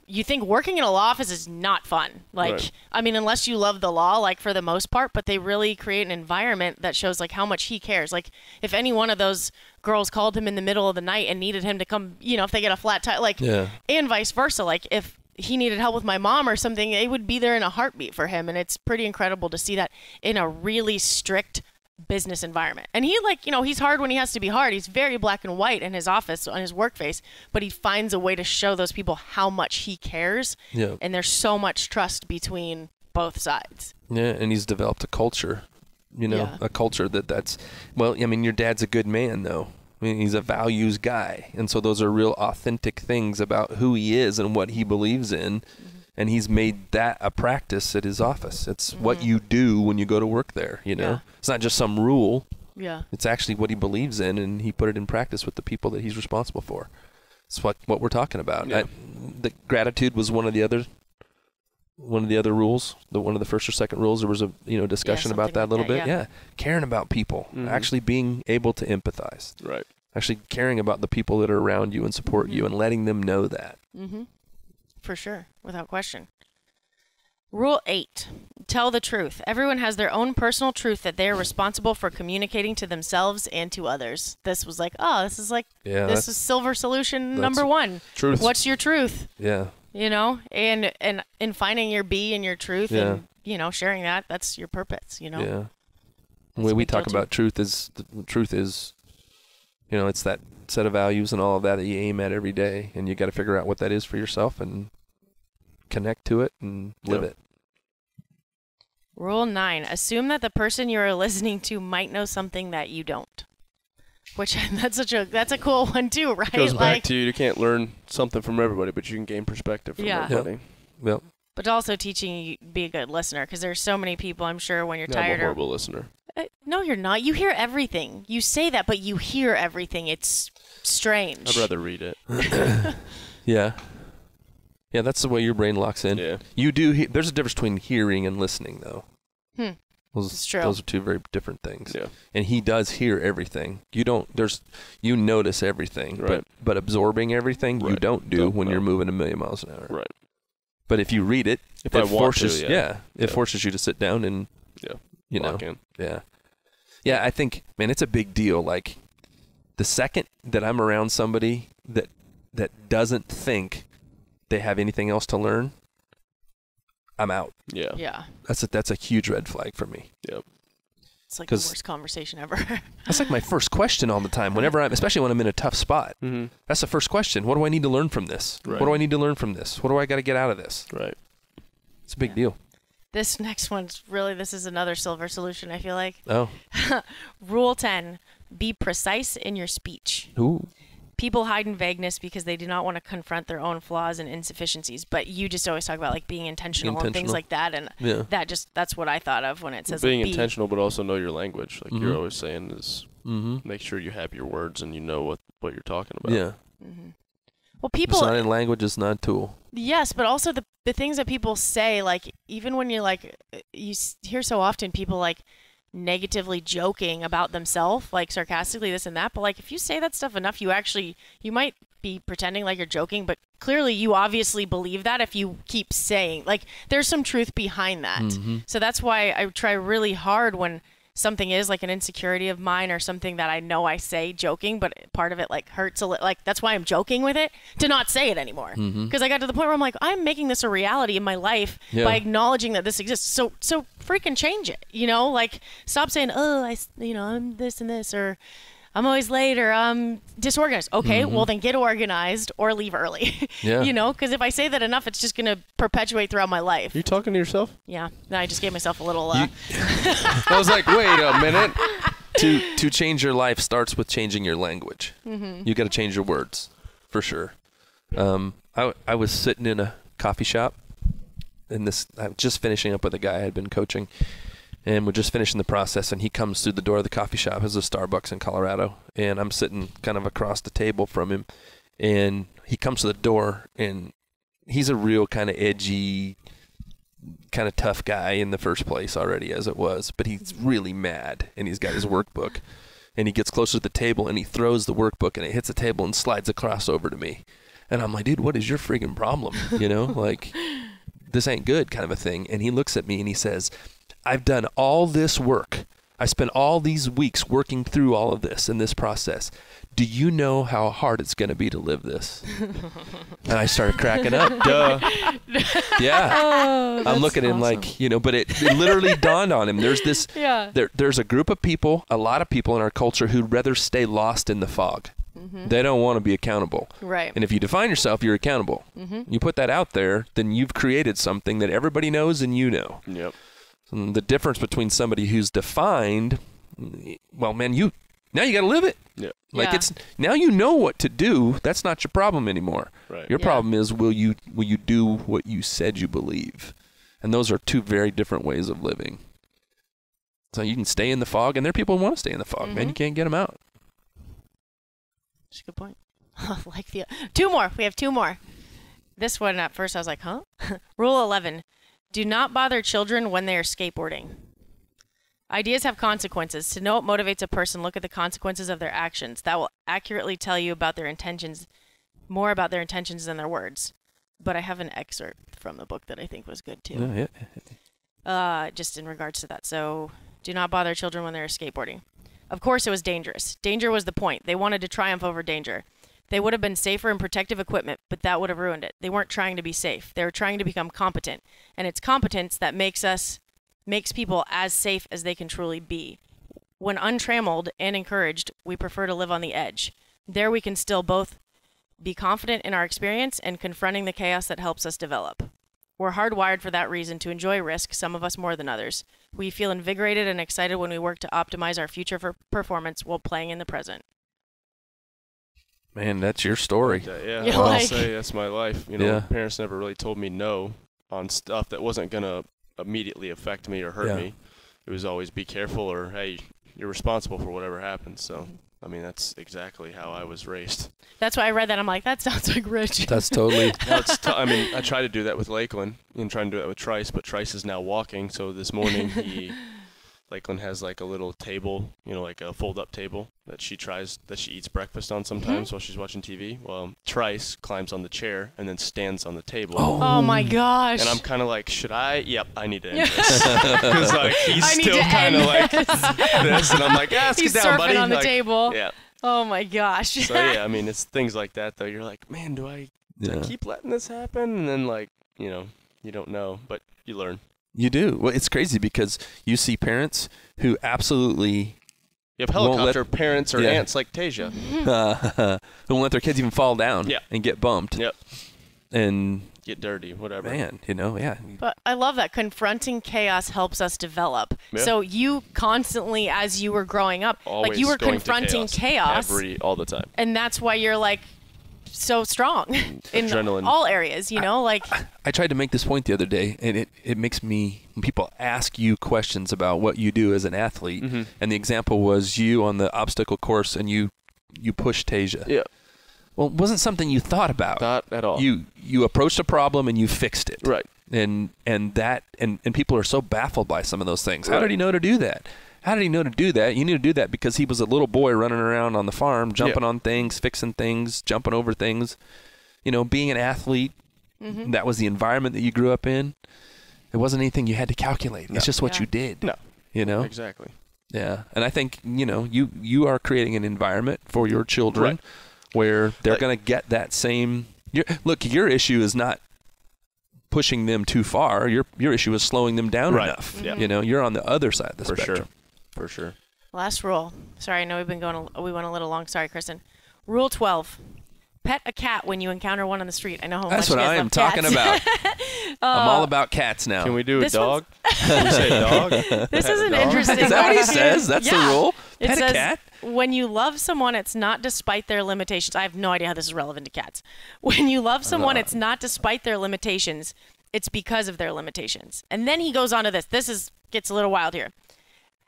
you think working in a law office is not fun. Unless you love the law, for the most part, but they really create an environment that shows how much he cares. If any one of those girls called him in the middle of the night and needed him to come, if they get a flat tire, and vice versa, if he needed help with my mom or something, they would be there in a heartbeat for him. And it's pretty incredible to see that in a really strict business environment. And he he's hard when he has to be hard. He's very black and white in his office, on his work face, but he finds a way to show those people how much he cares. Yeah. And there's so much trust between both sides. Yeah. And he's developed a culture, a culture that's, your dad's a good man though. He's a values guy. And so those are real authentic things about who he is and what he believes in. And he's made that a practice at his office. It's what you do when you go to work there, Yeah. It's not just some rule. Yeah. It's actually what he believes in, and he put it in practice with the people that he's responsible for. It's what we're talking about. Yeah. The gratitude was one of the other rules. One of the first or second rules. There was a discussion about that a little bit. Yeah, caring about people, actually being able to empathize. Right. Actually caring about the people that are around you and support you and letting them know that. For sure, without question. Rule 8. Tell the truth. Everyone has their own personal truth that they are responsible for communicating to themselves and to others. This was like, this is silver solution number 1. Truth. What's your truth? Yeah. And finding your B and your truth and, sharing that, that's your purpose, Yeah. The way we talk about truth is, it's that set of values and all of that you aim at every day, and you got to figure out what that is for yourself and connect to it and live it. Rule 9. Assume that the person you are listening to might know something that you don't. Which that's a cool one too, right? It goes back to you can't learn something from everybody, but you can gain perspective from everybody. Yep. But also teaching you to be a good listener, because there's so many people, I'm sure, when you're tired. I'm a horrible listener. No, you're not. You hear everything. You say that, but you hear everything. It's strange. I'd rather read it. Yeah. Yeah, that's the way your brain locks in. Yeah. You do. There's a difference between hearing and listening, though. It's true. Those are two very different things. Yeah. And he does hear everything. You don't. You notice everything, right. but absorbing everything you don't do when you're moving 1,000,000 miles an hour. Right. But if you read it, it forces you to sit down and lock in. Yeah. Yeah, I think, man, it's a big deal. Like, the second that I'm around somebody that doesn't think they have anything else to learn, I'm out. Yeah. Yeah. That's a huge red flag for me. Yep. It's like the worst conversation ever. That's like my first question all the time. Especially when I'm in a tough spot. Mm-hmm. That's the first question. What do I need to learn from this? Right. What do I need to learn from this? What do I got to get out of this? Right. It's a big deal. This next one's this is another silver solution, I feel like. Oh. Rule 10. Be precise in your speech. Ooh. People hide in vagueness because they do not want to confront their own flaws and insufficiencies. But you just always talk about being intentional and things like that, and that's what I thought of when it says being intentional, but also know your language. Like you're always saying is Mm-hmm. Make sure you have your words and you know what you're talking about. Yeah. Mm-hmm. Well, people. Sign language is not a tool. Yes, but also the things that people say, like even when you're like, you hear so often people like negatively joking about themselves, like sarcastically this and that. But like if you say that stuff enough, you might be pretending like you're joking, but clearly you obviously believe that if you keep saying, like there's some truth behind that. Mm-hmm. So that's why I try really hard when something is like an insecurity of mine or something that I know I say joking, but part of it like hurts a little. Like that's why I'm joking with it, to not say it anymore. Because I got to the point where I'm like, I'm making this a reality in my life by acknowledging that this exists. So freaking change it, like stop saying, oh, I'm this and this, or I'm always late, or I'm disorganized. Okay, well then get organized or leave early. Because if I say that enough, it's just going to perpetuate throughout my life. Are you talking to yourself? Yeah. No, I just gave myself a little. I was like, wait a minute. To change your life starts with changing your language. Mm-hmm. You got to change your words, for sure. I was sitting in a coffee shop, and I was just finishing up with a guy I had been coaching. And we're just finishing the process, and he comes through the door of the coffee shop. It's a Starbucks in Colorado, and I'm sitting kind of across the table from him. And he comes to the door, and he's a real kind of edgy, kind of tough guy in the first place already as it was. But he's really mad, and he's got his workbook. And he gets closer to the table, and he throws the workbook, and it hits the table and slides across over to me. And I'm like, dude, what is your friggin' problem? Like, this ain't good kind of a thing. And he looks at me, and he says, I've done all this work. I spent all these weeks working through all of this in this process. Do you know how hard it's going to be to live this? And I started cracking up. Duh. Yeah. Oh, I'm looking at him like, but it literally dawned on him. There's this, there's a group of people, a lot of people in our culture who'd rather stay lost in the fog. Mm-hmm. They don't want to be accountable. Right. And if you define yourself, you're accountable. Mm-hmm. You put that out there, then you've created something that everybody knows and you know. Yep. And the difference between somebody who's defined, well, man, now you got to live it. Yeah. Like it's now you know what to do. That's not your problem anymore. Right. Your problem is will you do what you said you believe, and those are two very different ways of living. So you can stay in the fog, and there are people who want to stay in the fog. Man, you can't get them out. That's a good point. Like the two more. We have two more. This one at first I was like, huh? Rule 11. Do not bother children when they are skateboarding. Ideas have consequences. To know what motivates a person, look at the consequences of their actions. That will accurately tell you about their intentions, more about their intentions than their words. But I have an excerpt from the book that I think was good too. Just in regards to that. So, do not bother children when they're skateboarding. Of course it was dangerous. Danger was the point. They wanted to triumph over danger. They would have been safer in protective equipment, but that would have ruined it. They weren't trying to be safe. They were trying to become competent. And it's competence that makes people as safe as they can truly be. When untrammeled and encouraged, we prefer to live on the edge. There we can still both be confident in our experience and confronting the chaos that helps us develop. We're hardwired for that reason to enjoy risk, some of us more than others. We feel invigorated and excited when we work to optimize our future for performance while playing in the present. Man, that's your story. Yeah, You're I'll like- say that's my life. You know, Yeah. parents never really told me no on stuff that wasn't going to immediately affect me or hurt me. It was always be careful or, hey, you're responsible for whatever happens. So, I mean, that's exactly how I was raised. That's why I read that. I'm like, that sounds like Rich. That's totally. Now I mean, I try to do that with Lakeland and trying to do that with Trice, but Trice is now walking. So this morning Lakeland has like a little table, you know, like a fold-up table that she eats breakfast on sometimes while she's watching TV. Well, Trice climbs on the chair and then stands on the table. Oh my gosh. And I'm kind of like, should I? Yep, I need to end this. Because like he's I need still to kind of end like this. this, and I'm like, let's He's get down, buddy. surfing on the Like, table. Yeah. Oh my gosh. So yeah, I mean, it's things like that though. You're like, man, do I keep letting this happen? And then like, you know, you don't know, but you learn. You do. Well, it's crazy because you see parents who absolutely You have helicopter parents or aunts like Tasia. who won't let their kids even fall down and get bumped. Yep. And get dirty, whatever. Man, you know, yeah. But I love that confronting chaos helps us develop. Yeah. So you constantly, as you were growing up, Always like you were going to confronting chaos, all the time. and that's why you're like so strong in Adrenaline. all areas. You know, like I tried to make this point the other day, and it makes me, when people ask you questions about what you do as an athlete, and the example was you on the obstacle course, and you pushed Tasia. Yeah. Well, it wasn't something you thought about. Not at all. You approached a problem and you fixed it. Right. And people are so baffled by some of those things. How Right. did he know to do that? How did he know to do that? You need to do that because he was a little boy running around on the farm, jumping on things, fixing things, jumping over things. You know, being an athlete, that was the environment that you grew up in. It wasn't anything you had to calculate. No. It's just what you did. No. You know? Exactly. Yeah. And I think, you know, you are creating an environment for your children Right. where they're going to get that same. Look, your issue is not pushing them too far. Your issue is slowing them down enough. Yeah. You know, you're on the other side of the For spectrum. sure. For sure. last rule. Sorry, I know we went a little long. Sorry, Kristen. Rule 12. Pet a cat when you encounter one on the street. I know how That's much what you guys I am love talking cats. about. I'm all about cats now. Can we do a This dog? Can we say dog? This is an dog? interesting Is that what he one. says? That's the Yeah. rule? It Pet a says, cat? when you love someone, it's not despite their limitations. I have no idea how this is relevant to cats. When you love someone, it's not despite their limitations. It's because of their limitations. And then he goes on to this. Gets a little wild here.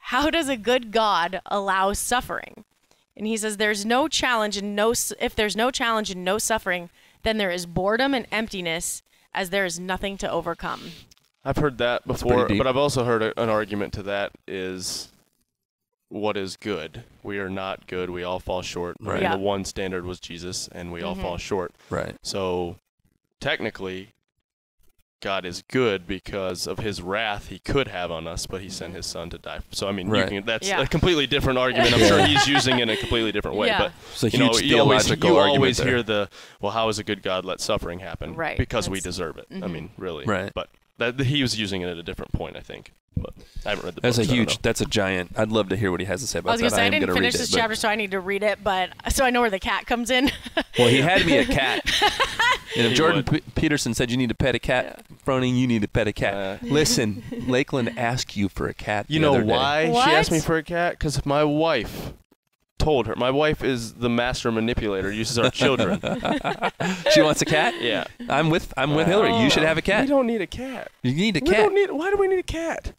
How does a good God allow suffering? And he says, if there's no challenge and no suffering, then there is boredom and emptiness, as there is nothing to overcome. I've heard that pretty before, deep. but I've also heard an argument to that is what is good? We are not good. We all fall short. Right. And Yeah. the one standard was Jesus, and we all fall short. Right. So technically, God is good because of his wrath he could have on us, but he sent his son to die. So, I mean, Right. that's Yeah. a completely different argument. I'm sure he's using it in a completely different way. Yeah. But It's a you know, huge you always theological argument always there. hear well, how is a good God let suffering happen? Right. Because we That's- deserve it. I mean, really. Right. But he was using it at a different point, I think. But I haven't read the That's book, a so I don't huge, know. that's a giant. I'd love to hear what he has to say I about was going to that. say, I am didn't gonna finish read this it, but- chapter, so I need to read it, but so I know where the cat comes in. Well, he had me a cat. And if He Jordan would. Peterson said you need to pet a cat, Froning, you need to pet a cat. Listen, Lakeland asked you for a cat. You the know other day. why What? she asked me for a cat? Because my wife told her. My wife is the master manipulator, uses our children. She wants a cat? Yeah. I'm with Hillary. You should have a We cat. don't need a cat. You need a We cat. don't need. Why do we need a cat?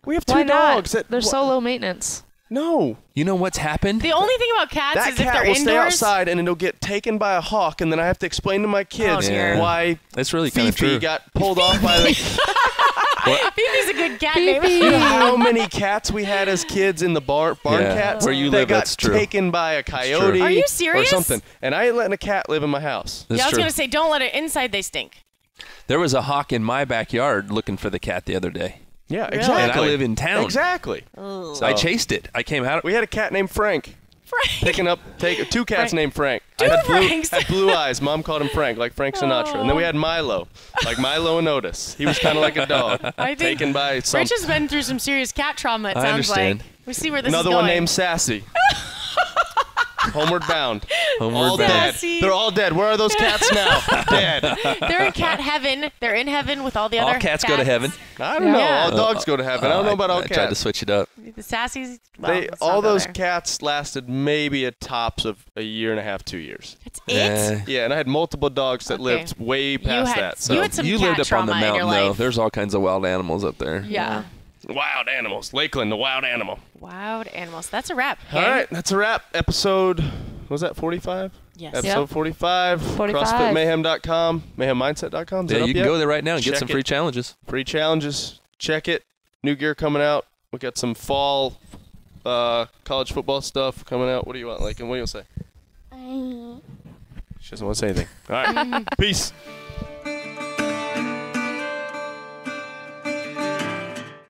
We have two Why not? dogs. They're so low maintenance. No. You know what's happened? The only thing about cats That is if cat they're will stay indoors. outside and it'll get taken by a hawk, and then I have to explain to my kids dear. why That's really kind of Fifi true. got pulled off by the. Phoebe's a good cat name. You know how many cats we had as kids in the barn Yeah. cats Where you that live, got that's true. taken by a coyote Are you or serious? something. And I ain't letting a cat live in my house. That's Yeah, I was true. gonna say, don't let it inside. They stink. There was a hawk in my backyard looking for the cat the other day. Yeah, Really? exactly. And I live in town. Exactly. Ugh. So I chased it. I came out. We had a cat named Frank. Two cats Frank. named Frank. Two had Franks. had blue eyes. Mom called him Frank, like Frank Sinatra. And then we had Milo, like Milo and Otis. He was kind of like a dog, I think taken by some. Rich has been through some serious cat trauma. It I sounds understand. like. We see where this Another is going. one named Sassy. Homeward bound. Homeward All bound. dead. Sassy. They're all dead. Where are those cats now? Dead. They're in cat heaven. They're in heaven with all the All other cats go to heaven. I don't know. Yeah. All dogs go to heaven. I don't know about all I tried to cats. switch it up. The sassies. Well, They, let's not all go those there. cats lasted maybe a tops of a year and a half, 2 years. That's it. Yeah, and I had multiple dogs that Okay. lived way past had- that. So. you had some You cat lived up on the trauma in your mountain, though. life. There's all kinds of wild animals up there. Yeah. Wild animals. Lakeland, the wild animal. Wild animals. That's a wrap. All gang. right, that's a wrap. Episode, was that 45? Yes. Episode 45. 45. CrossFitMayhem.com, mayhemmindset.com. Is Yeah, that up you can yet? go there right now and get Check some it. free challenges. Free challenges. Check it. New gear coming out. We got some fall college football stuff coming out. What do you want, Lakeland? What do you want to say? She doesn't want to say anything. All right. Peace.